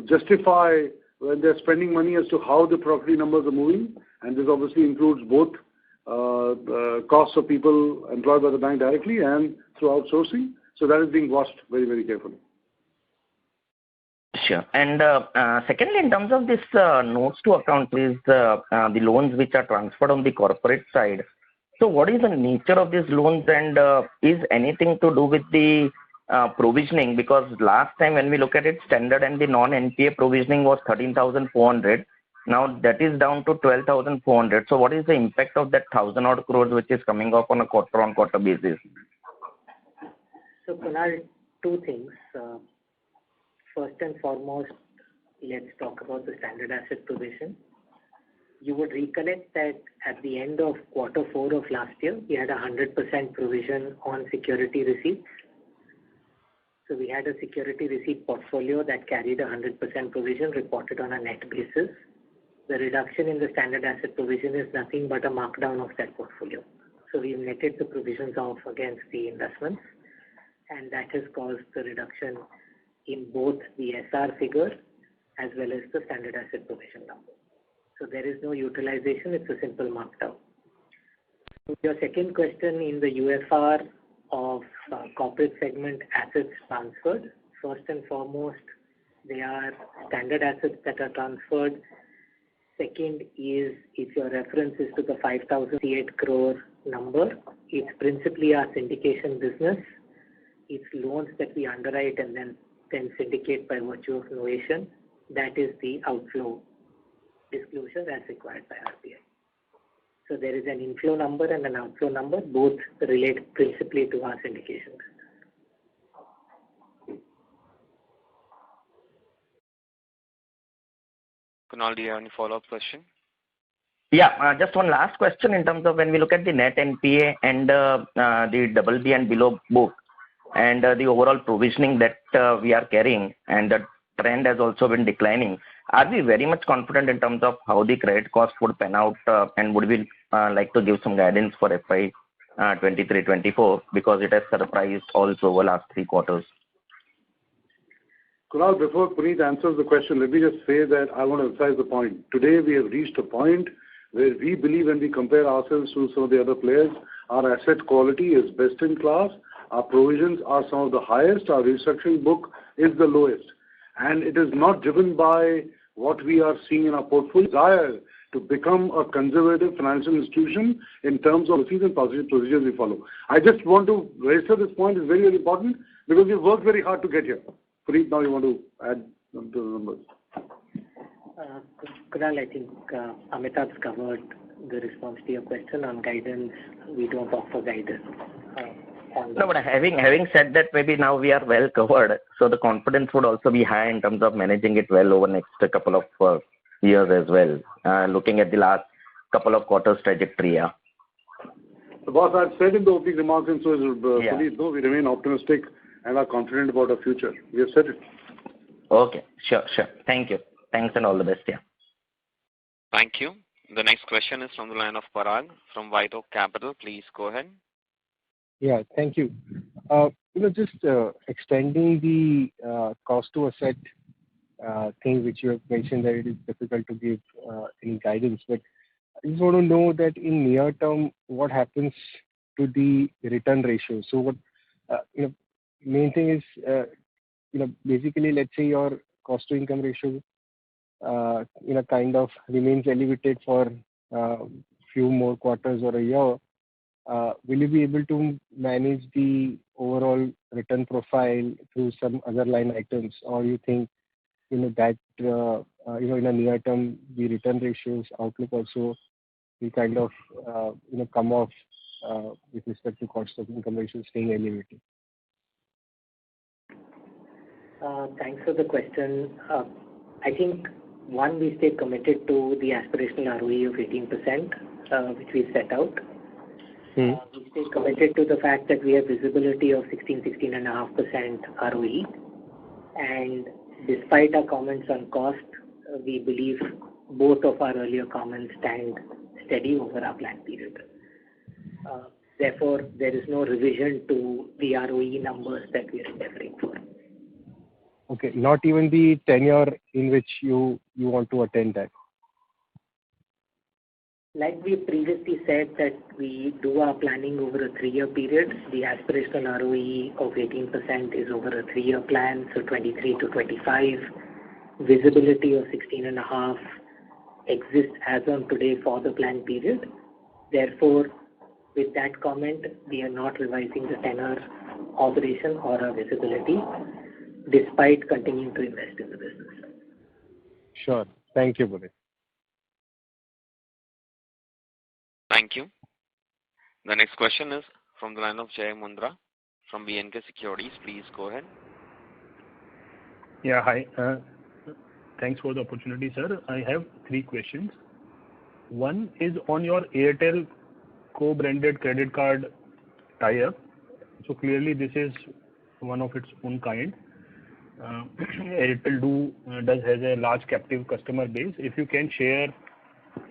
justify when they're spending money as to how the productivity numbers are moving, and this obviously includes both costs of people employed by the bank directly and through outsourcing. So that is being watched very, very carefully. Sure. And secondly, in terms of this notes to account, is the loans which are transferred on the corporate side. So what is the nature of these loans, and is anything to do with the provisioning? Because last time when we look at it, standard and the non-NPA provisioning was 13,400. Now that is down to 12,400. So what is the impact of that 1,000 odd crores which is coming off on a quarter-on-quarter basis? So Kunal, two things. First and foremost, let's talk about the standard asset provision. You would recollect that at the end of quarter 4 of last year, we had 100% provision on security receipts. So we had a security receipt portfolio that carried 100% provision reported on a net basis. The reduction in the standard asset provision is nothing but a markdown of that portfolio. So we've netted the provisions off against the investments, and that has caused the reduction in both the SR figure as well as the standard asset provision number. So there is no utilization, it's a simple markdown. Your second question in the UFR of corporate segment assets transferred, first and foremost, they are standard assets that are transferred. Second is, if your reference is to the 5,008 crore number, it's principally our syndication business. It's loans that we underwrite and then syndicate by virtue of novation. That is the outflow disclosure as required by RBI. So there is an inflow number and an outflow number, both relate principally to our syndication business. Kunal, do you have any follow-up question? Yeah, just one last question in terms of when we look at the net NPA and the BB and below book and the overall provisioning that we are carrying, and the trend has also been declining. Are we very much confident in terms of how the credit cost would pan out, and would we like to give some guidance for FY23-24 because it has surprised also over last 3 quarters? Kunal, before Puneet answers the question, let me just say that I want to emphasize the point. Today we have reached a point where we believe when we compare ourselves to some of the other players, our asset quality is best in class, our provisions are some of the highest, our restructuring book is the lowest. And it is not driven by what we are seeing in our portfolio desire to become a conservative financial institution in terms of policies and procedures we follow. I just want to register this point is very, very important because we've worked very hard to get here. Puneet, now you want to add to the numbers. Kunal, I think Amitabh's covered the response to your question on guidance. We don't offer guidance. No, but having said that, maybe now we are well covered, so the confidence would also be high in terms of managing it well over next couple of years as well, looking at the last couple of quarters trajectory. Yeah. The boss, I've said in the opening remarks, and so is Puneet, no, we remain optimistic and are confident about our future. We have said it. Okay, sure. Thank you. Thanks and all the best. Yeah. Thank you. The next question is from the line of Parag from White Oak Capital. Please go ahead. Yeah, thank you. Just extending the cost to asset thing which you have mentioned that it is difficult to give any guidance, but just want to know that in near term, what happens to the return ratio. So what, main thing is, basically, let's say your cost to income ratio, kind of remains elevated for few more quarters or a year. Will you be able to manage the overall return profile through some other line items, or you think, that in a near term, the return ratios outlook also will kind of, come off with respect to cost of income ratio staying elevated? Thanks for the question. I think, one, we stay committed to the aspirational ROE of 18%, which we set out. We stay committed to the fact that we have visibility of 16.5% ROE. And despite our comments on cost, we believe both of our earlier comments stand steady over our plan period. Therefore, there is no revision to the ROE numbers that we are endeavoring for. Okay, not even the tenure in which you want to attain that? Like we previously said that we do our planning over a 3-year period. The aspirational ROE of 18% is over a 3-year plan, so 23 to 25. Visibility of 16.5 exists as on today for the plan period. Therefore, with that comment, we are not revising the tenor, operation or our visibility, despite continuing to invest in the business. Sure. Thank you, Buddy. Thank you. The next question is from the line of Jay Mundra from B&K Securities. Please go ahead. Yeah, hi. Thanks for the opportunity, sir. I have 3 questions. One is on your Airtel co-branded credit card tie-up. So clearly this is one of its own kind. Airtel does has a large captive customer base. If you can share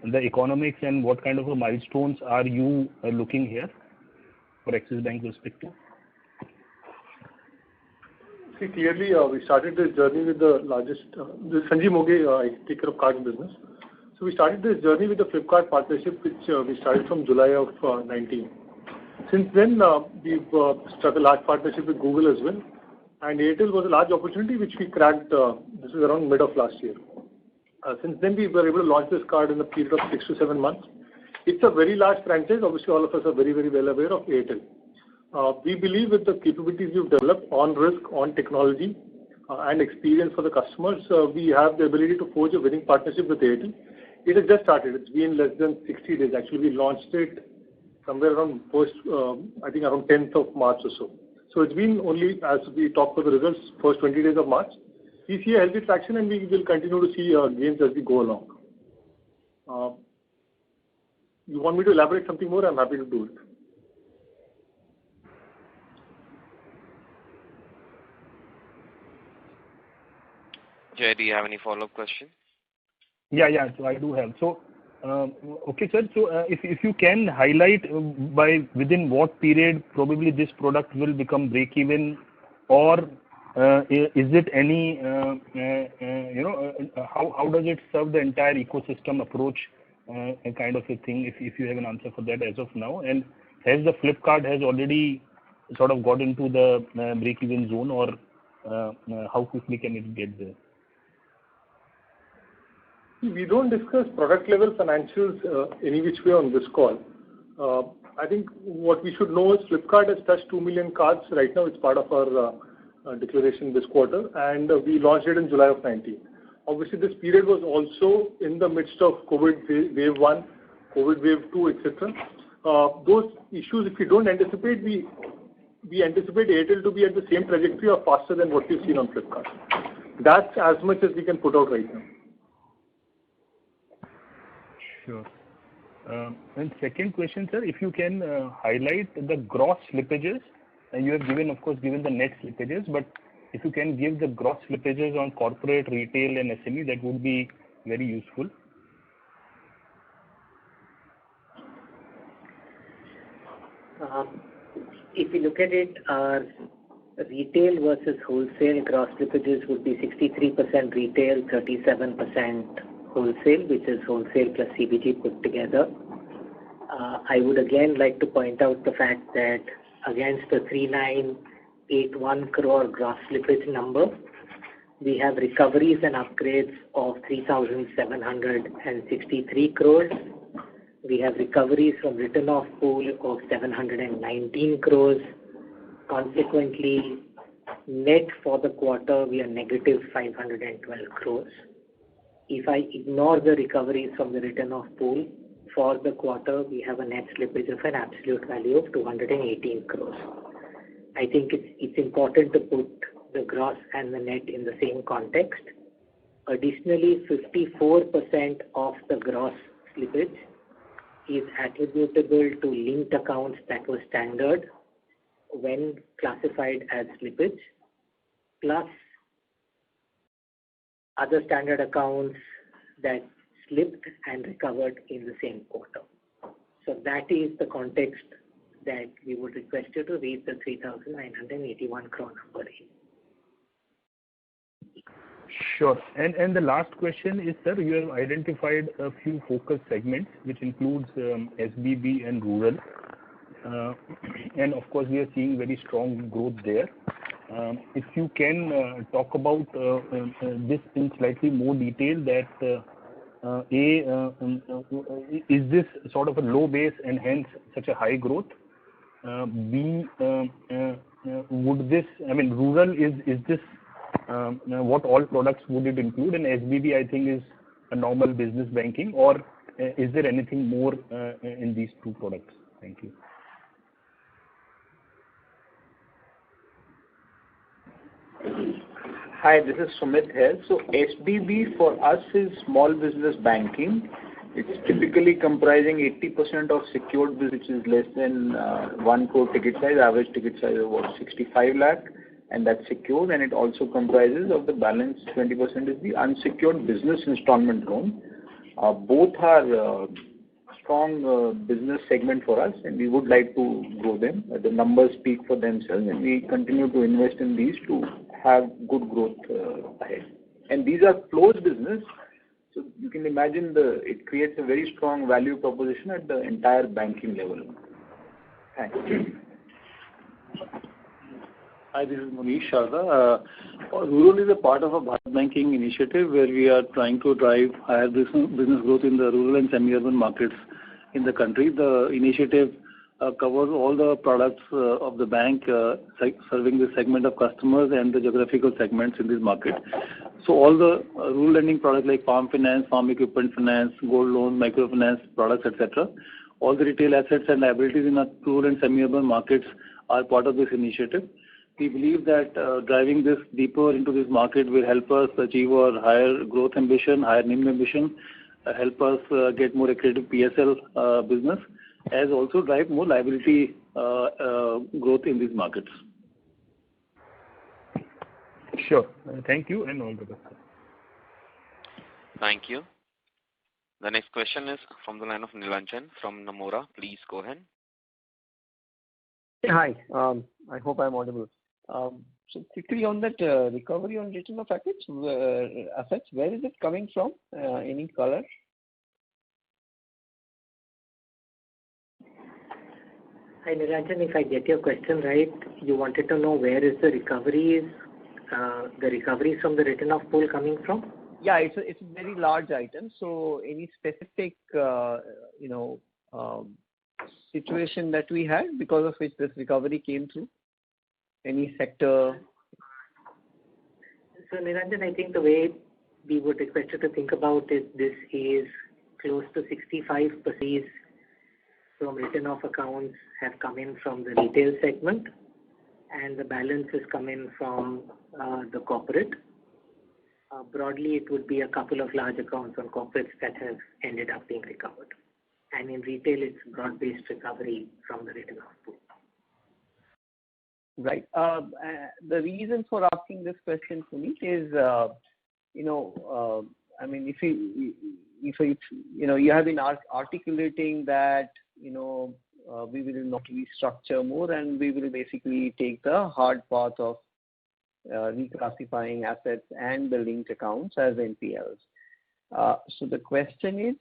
the economics and what kind of milestones are you looking here for Axis Bank perspective? See, clearly we started this journey with the largest, this Sanjeev Moge, I take care of cards business. So we started this journey with the Flipkart partnership, which we started from July of 19. Since then, we've struck a large partnership with Google as well. And Airtel was a large opportunity which we cracked, this is around mid of last year. Since then, we were able to launch this card in a period of 6 to 7 months. It's a very large franchise. Obviously, all of us are very, very well aware of Airtel. We believe with the capabilities we've developed on risk, on technology, and experience for the customers, we have the ability to forge a winning partnership with Airtel. It has just started. It's been less than 60 days. Actually, we launched it somewhere around I think around 10th of March or so. So it's been only, as we talk for the results, first 20 days of March. We see a healthy traction and we will continue to see gains as we go along. You want me to elaborate something more? I'm happy to do it. Jay, do you have any follow-up question? Yeah, so I do have. So, okay, sir. So, if you can highlight by within what period probably this product will become break-even, or is it any, how does it serve the entire ecosystem approach, kind of a thing? If you have an answer for that as of now, and has the Flipkart has already sort of got into the break-even zone, or how quickly can it get there? We don't discuss product level financials any which way on this call. I think what we should know is Flipkart has touched 2 million cards right now. It's part of our declaration this quarter, and we launched it in July of 19. Obviously, this period was also in the midst of COVID wave 1, COVID wave 2, etc. Those issues, if we don't anticipate, we anticipate Airtel to be at the same trajectory or faster than what we've seen on Flipkart. That's as much as we can put out right now. Sure. And second question, sir, if you can highlight the gross slippages, and you have given, of course, given the net slippages, but if you can give the gross slippages on corporate, retail, and SME, that would be very useful. If you look at it, our retail versus wholesale gross slippages would be 63% retail, 37% wholesale, which is wholesale plus CBG put together. I would again like to point out the fact that against the 3,981 crore gross slippage number, we have recoveries and upgrades of 3,763 crores. We have recoveries from written off pool of 719 crores. Consequently, net for the quarter, we are negative 512 crores. If I ignore the recoveries from the written off pool, for the quarter, we have a net slippage of an absolute value of 218 crores. I think it's important to put the gross and the net in the same context. Additionally, 54% of the gross slippage is attributable to linked accounts that were standard when classified as slippage, plus other standard accounts that slipped and recovered in the same quarter. So that is the context that we would request you to read the 3,981 crore number in. Sure. And the last question is, sir, you have identified a few focus segments, which includes SBB and rural. And of course, we are seeing very strong growth there. If you can talk about this in slightly more detail, that is this sort of a low base and hence such a high growth? B, would this, I mean, rural is this what all products would it include? And SBB, I think, is a normal business banking, or is there anything more in these two products? Thank you. Hi, this is Sumit here. So SBB for us is small business banking. It's typically comprising 80% of secured business, which is less than 1 crore ticket size, average ticket size of about 65 lakh, and that's secured. And it also comprises of the balance 20% is the unsecured business installment loan. Both are strong business segment for us, and we would like to grow them. The numbers speak for themselves, and we continue to invest in these to have good growth ahead. And these are closed business, so you can imagine it creates a very strong value proposition at the entire banking level. Thanks. Hi, this is Manish Sharda. Rural is a part of a Bharat Banking initiative where we are trying to drive higher business growth in the rural and semi-urban markets in the country. The initiative covers all the products of the bank serving the segment of customers and the geographical segments in this market. So all the rural lending products like farm finance, farm equipment finance, gold loan, microfinance products, etc. All the retail assets and liabilities in our rural and semi-urban markets are part of this initiative. We believe that driving this deeper into this market will help us achieve our higher growth ambition, higher NIM ambition, help us get more accretive PSL business, as also drive more liability growth in these markets. Sure. Thank you and all the best. Thank you. The next question is from the line of Nilanjan from Nomura. Please go ahead. Hi. I hope I'm audible. So quickly on that recovery on return of assets, where is it coming from? Any color? Hi Nilanjan, if I get your question right, you wanted to know where is the recoveries from the written off pool coming from? Yeah, it's a very large item. So any specific situation that we had because of which this recovery came through? Any sector? So Nilanjan, I think the way we would expect you to think about it, this is close to 65% from written off accounts have come in from the retail segment, and the balance is coming from the corporate. Broadly, it would be a couple of large accounts on corporates that have ended up being recovered. And in retail, it's broad-based recovery from the written off pool. Right. The reason for asking this question, Puneet, is, I mean, if you have been articulating that, we will not restructure more and we will basically take the hard path of reclassifying assets and the linked accounts as NPLs. So the question is,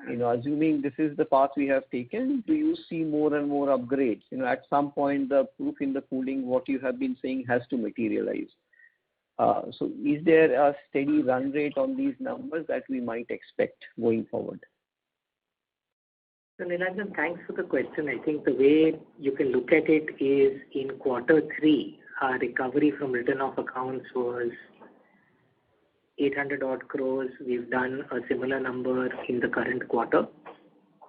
assuming this is the path we have taken, do you see more and more upgrades? At some point, the proof in the pudding, what you have been saying, has to materialize. So is there a steady run rate on these numbers that we might expect going forward? So Nilanjan, thanks for the question. I think the way you can look at it is in quarter 3, our recovery from written off accounts was 800 odd crores. We've done a similar number in the current quarter.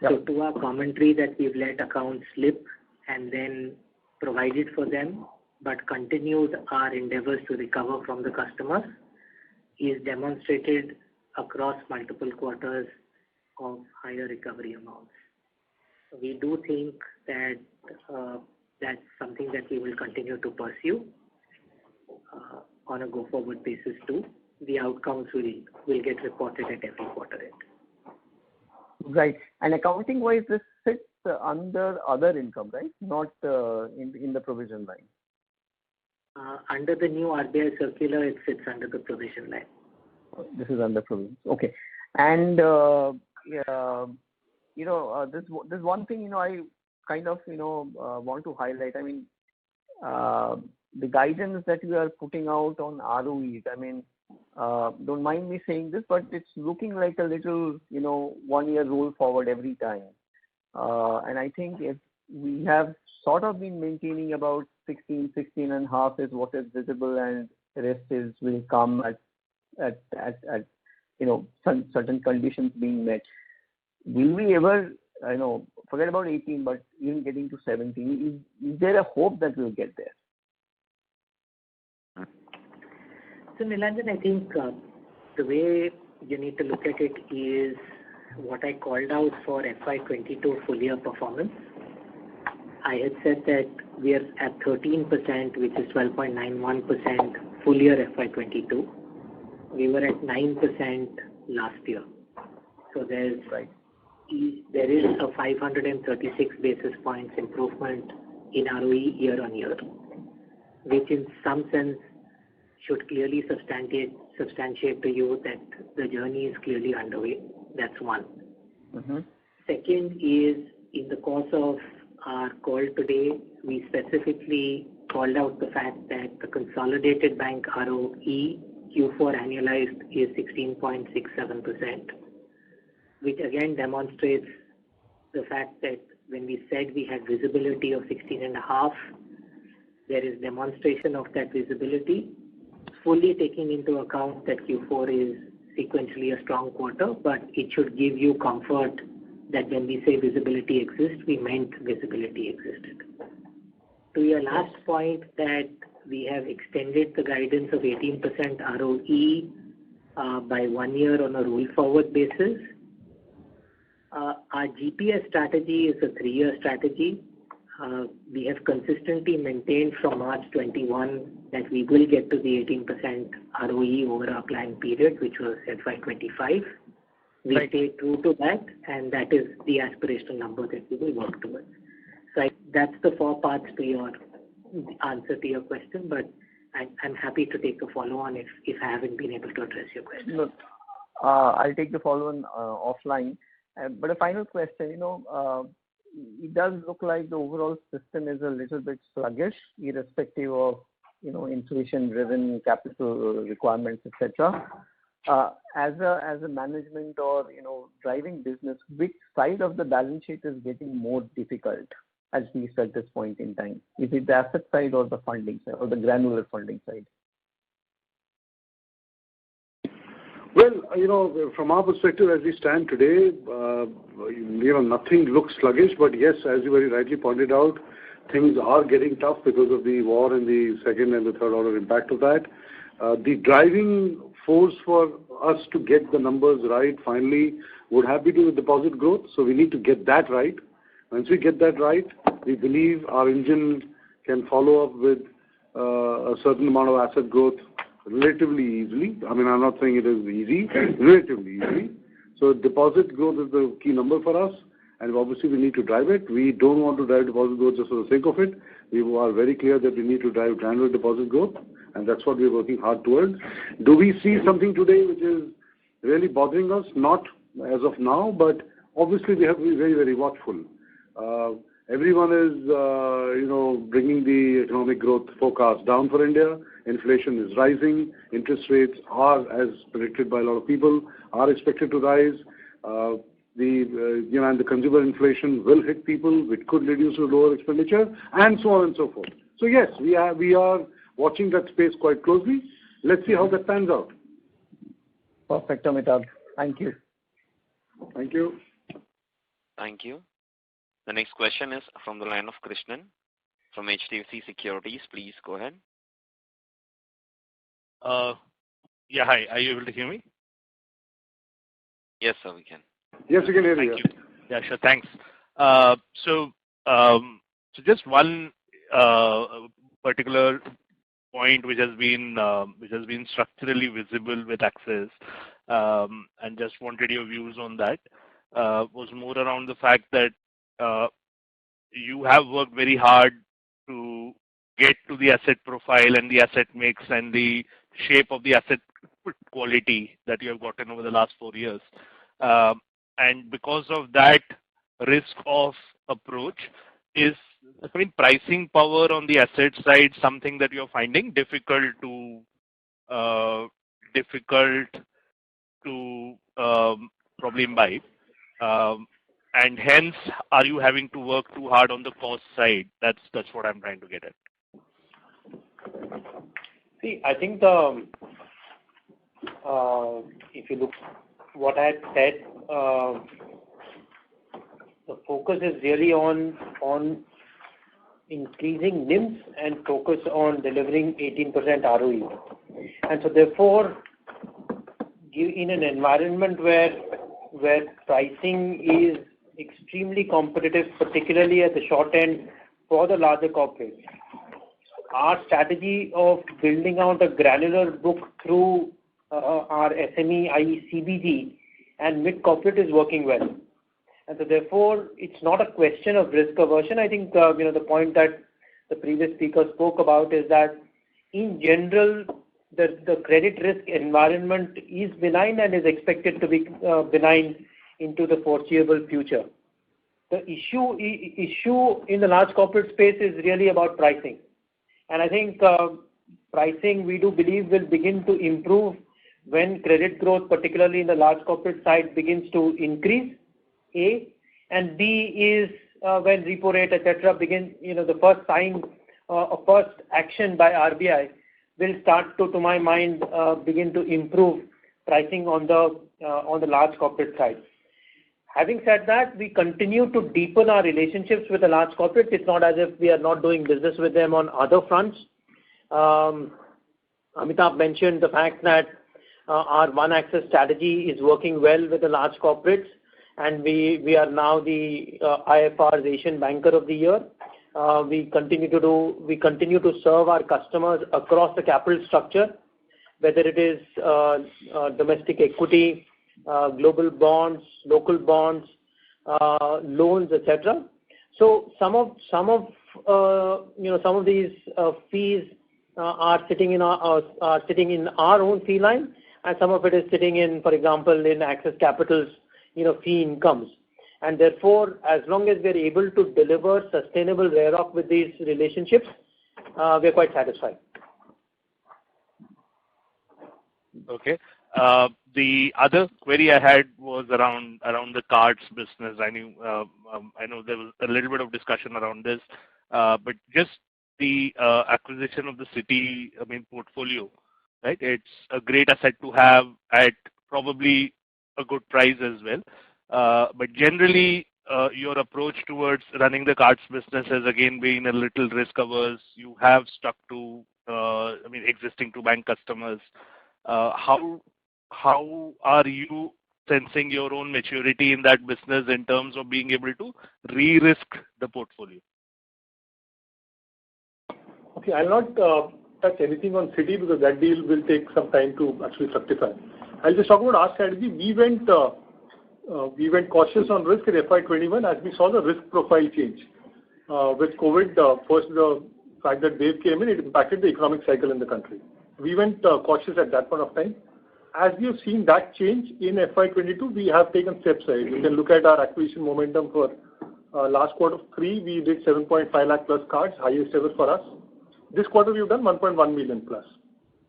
Yep. So to our commentary that we've let accounts slip and then provided for them, but continued our endeavors to recover from the customers is demonstrated across multiple quarters of higher recovery amounts. We do think that that's something that we will continue to pursue on a go-forward basis too. The outcomes will get reported at every quarter end. Right. And accounting-wise, this sits under other income, right? Not in the provision line. Under the new RBI circular, it sits under the provision line. This is under provision. Okay. And there's one thing I kind of want to highlight. I mean, the guidance that you are putting out on ROEs. I mean, don't mind me saying this, but it's looking like a little 1 year roll forward every time. And I think if we have sort of been maintaining about 16.5 is what is visible, and the rest will come at certain conditions being met. Will we ever, forget about 18, but even getting to 17, is there a hope that we'll get there? So Nilanjan, I think the way you need to look at it is what I called out for FY22 full year performance. I had said that we are at 13%, which is 12.91% full year FY22. We were at 9% last year. So there is a 536 basis points improvement in ROE year on year, which in some sense should clearly substantiate to you that the journey is clearly underway. That's one. Mm-hmm. Second is, in the course of our call today, we specifically called out the fact that the consolidated bank ROE Q4 annualized is 16.67%, which again demonstrates the fact that when we said we had visibility of 16.5, there is demonstration of that visibility, fully taking into account that Q4 is sequentially a strong quarter, but it should give you comfort that when we say visibility exists, we meant visibility existed. To your last point that we have extended the guidance of 18% ROE by 1 year on a roll forward basis. Our GPS strategy is a 3-year strategy. We have consistently maintained from March 21 that we will get to the 18% ROE over our planned period, which was FY25. We stay true to that, and that is the aspirational number that we will work towards. So that's the 4 parts to your answer to your question, but I'm happy to take a follow-on if I haven't been able to address your question. Look, I'll take the follow-on offline. But a final question, it does look like the overall system is a little bit sluggish, irrespective of, inflation-driven capital requirements, etc. As a management or, driving business, which side of the balance sheet is getting more difficult, at least at this point in time? Is it the asset side or the funding side or the granular funding side? Well, from our perspective, as we stand today, nothing looks sluggish. But yes, as you very rightly pointed out, things are getting tough because of the war and the second and the third order impact of that. The driving force for us to get the numbers right finally would have to do with deposit growth. So we need to get that right. Once we get that right, we believe our engine can follow up with a certain amount of asset growth relatively easily. I mean, I'm not saying it is easy, relatively easy. So deposit growth is the key number for us, and obviously we need to drive it. We don't want to drive deposit growth just for the sake of it. We are very clear that we need to drive granular deposit growth, and that's what we're working hard towards. Do we see something today which is really bothering us, not as of now, but obviously we have to be very, very watchful. Everyone is, bringing the economic growth forecast down for India. Inflation is rising. Interest rates are, as predicted by a lot of people, are expected to rise. And the consumer inflation will hit people, which could reduce to lower expenditure, and so on and so forth. So yes, we are watching that space quite closely. Let's see how that pans out. Perfect, Amitabh. Thank you. Thank you. Thank you. The next question is from the line of Krishnan from HDFC Securities. Please go ahead. Yeah, hi. Are you able to hear me? Yes, sir, we can. Yes, we can hear you. Thank you. Yeah, sure. Thanks. So just one particular point which has been structurally visible with Axis, and just wanted your views on that, was more around the fact that you have worked very hard to get to the asset profile and the asset mix and the shape of the asset quality that you have gotten over the last 4 years. And because of that risk-off approach, pricing power on the asset side something that you're finding difficult to probably imbibe? And hence, are you having to work too hard on the cost side? That's what I'm trying to get at. See, I think if you look what I had said, the focus is really on increasing NIMs and focus on delivering 18% ROE. And so therefore, in an environment where pricing is extremely competitive, particularly at the short end for the larger corporates, our strategy of building out a granular book through our SME, i.e. CBG, and mid-corporate is working well. And so therefore, it's not a question of risk aversion. I think, the point that the previous speaker spoke about is that in general, the credit risk environment is benign and is expected to be benign into the foreseeable future. The issue in the large corporate space is really about pricing. And I think pricing, we do believe, will begin to improve when credit growth, particularly in the large corporate side, begins to increase, A. And B is when repo rate, etc., begin, the first sign or first action by RBI will start to my mind, begin to improve pricing on the large corporate side. Having said that, we continue to deepen our relationships with the large corporates. It's not as if we are not doing business with them on other fronts. Amitabh mentioned the fact that our One Axis strategy is working well with the large corporates, and we are now the IFR's Asian Banker of the Year. We continue to serve our customers across the capital structure, whether it is domestic equity, global bonds, local bonds, loans, etc. So some of these fees are sitting in our own fee line, and some of it is sitting in, for example, in Axis Capital's fee incomes. And therefore, as long as we are able to deliver sustainable RAROC with these relationships, we are quite satisfied. Okay. The other query I had was around the cards business. I know there was a little bit of discussion around this, but just the acquisition of the Citi, portfolio, right? It's a great asset to have at probably a good price as well. But generally, your approach towards running the cards business has again been a little risk averse. You have stuck to, existing to bank customers. How are you sensing your own maturity in that business in terms of being able to re-risk the portfolio? Okay, I'll not touch anything on Citi because that deal will take some time to actually fructify. I'll just talk about our strategy. We went cautious on risk in FY21 as we saw the risk profile change. With COVID, first the fact that wave came in, it impacted the economic cycle in the country. We went cautious at that point of time. as we have seen that change in FY22, we have taken steps ahead. You can look at our acquisition momentum for last quarter 3, we did 7.5 lakh plus cards, highest ever for us. This quarter we've done 1.1 million plus.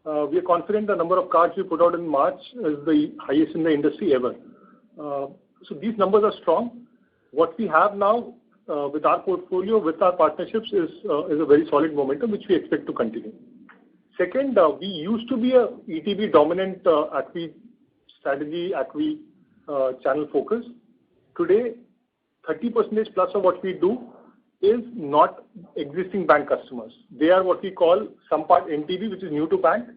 We are confident the number of cards we put out in March is the highest in the industry ever. So these numbers are strong. What we have now with our portfolio, with our partnerships is a very solid momentum which we expect to continue. Second, we used to be a ETB dominant acqui strategy, acqui channel focus. Today, 30% plus of what we do is not existing bank customers. They are what we call some part NTB, which is new to bank,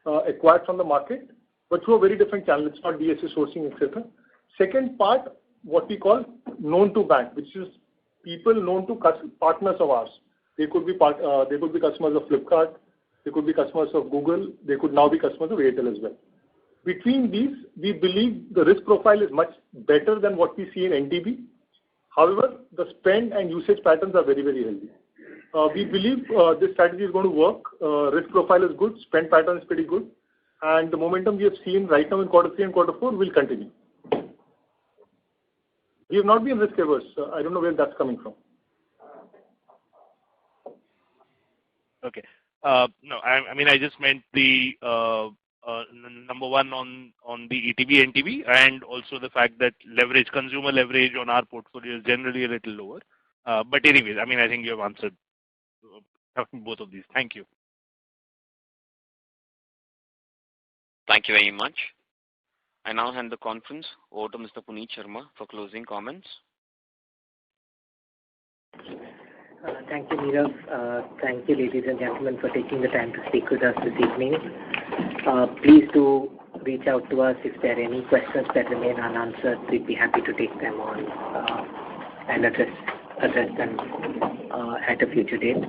acquired from the market, but through a very different channel. It's not DSA sourcing, etc. Second part, what we call known to bank, which is people known to partners of ours. They could be customers of Flipkart, they could be customers of Google, they could now be customers of Airtel as well. Between these, we believe the risk profile is much better than what we see in NTB. However, the spend and usage patterns are very, very healthy. We believe this strategy is going to work. Risk profile is good, spend pattern is pretty good, and the momentum we have seen right now in quarter 3 and quarter 4 will continue. We have not been risk averse. I don't know where that's coming from. Okay. No, I mean, I just meant the number one on the ETB, NTB, and also the fact that leverage, consumer leverage on our portfolio is generally a little lower. But anyways, I mean, I think you have answered both of these. Thank you. Thank you very much. I now hand the conference over to Mr. Puneet Sharma for closing comments. Thank you, Nirav. Thank you, ladies and gentlemen, for taking the time to speak with us this evening. Please do reach out to us if there are any questions that remain unanswered. We'd be happy to take them on and address them at a future date.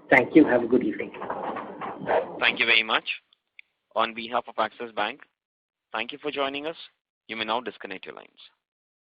Thank you. Have a good evening. Thank you very much. On behalf of Axis Bank, thank you for joining us. You may now disconnect your lines.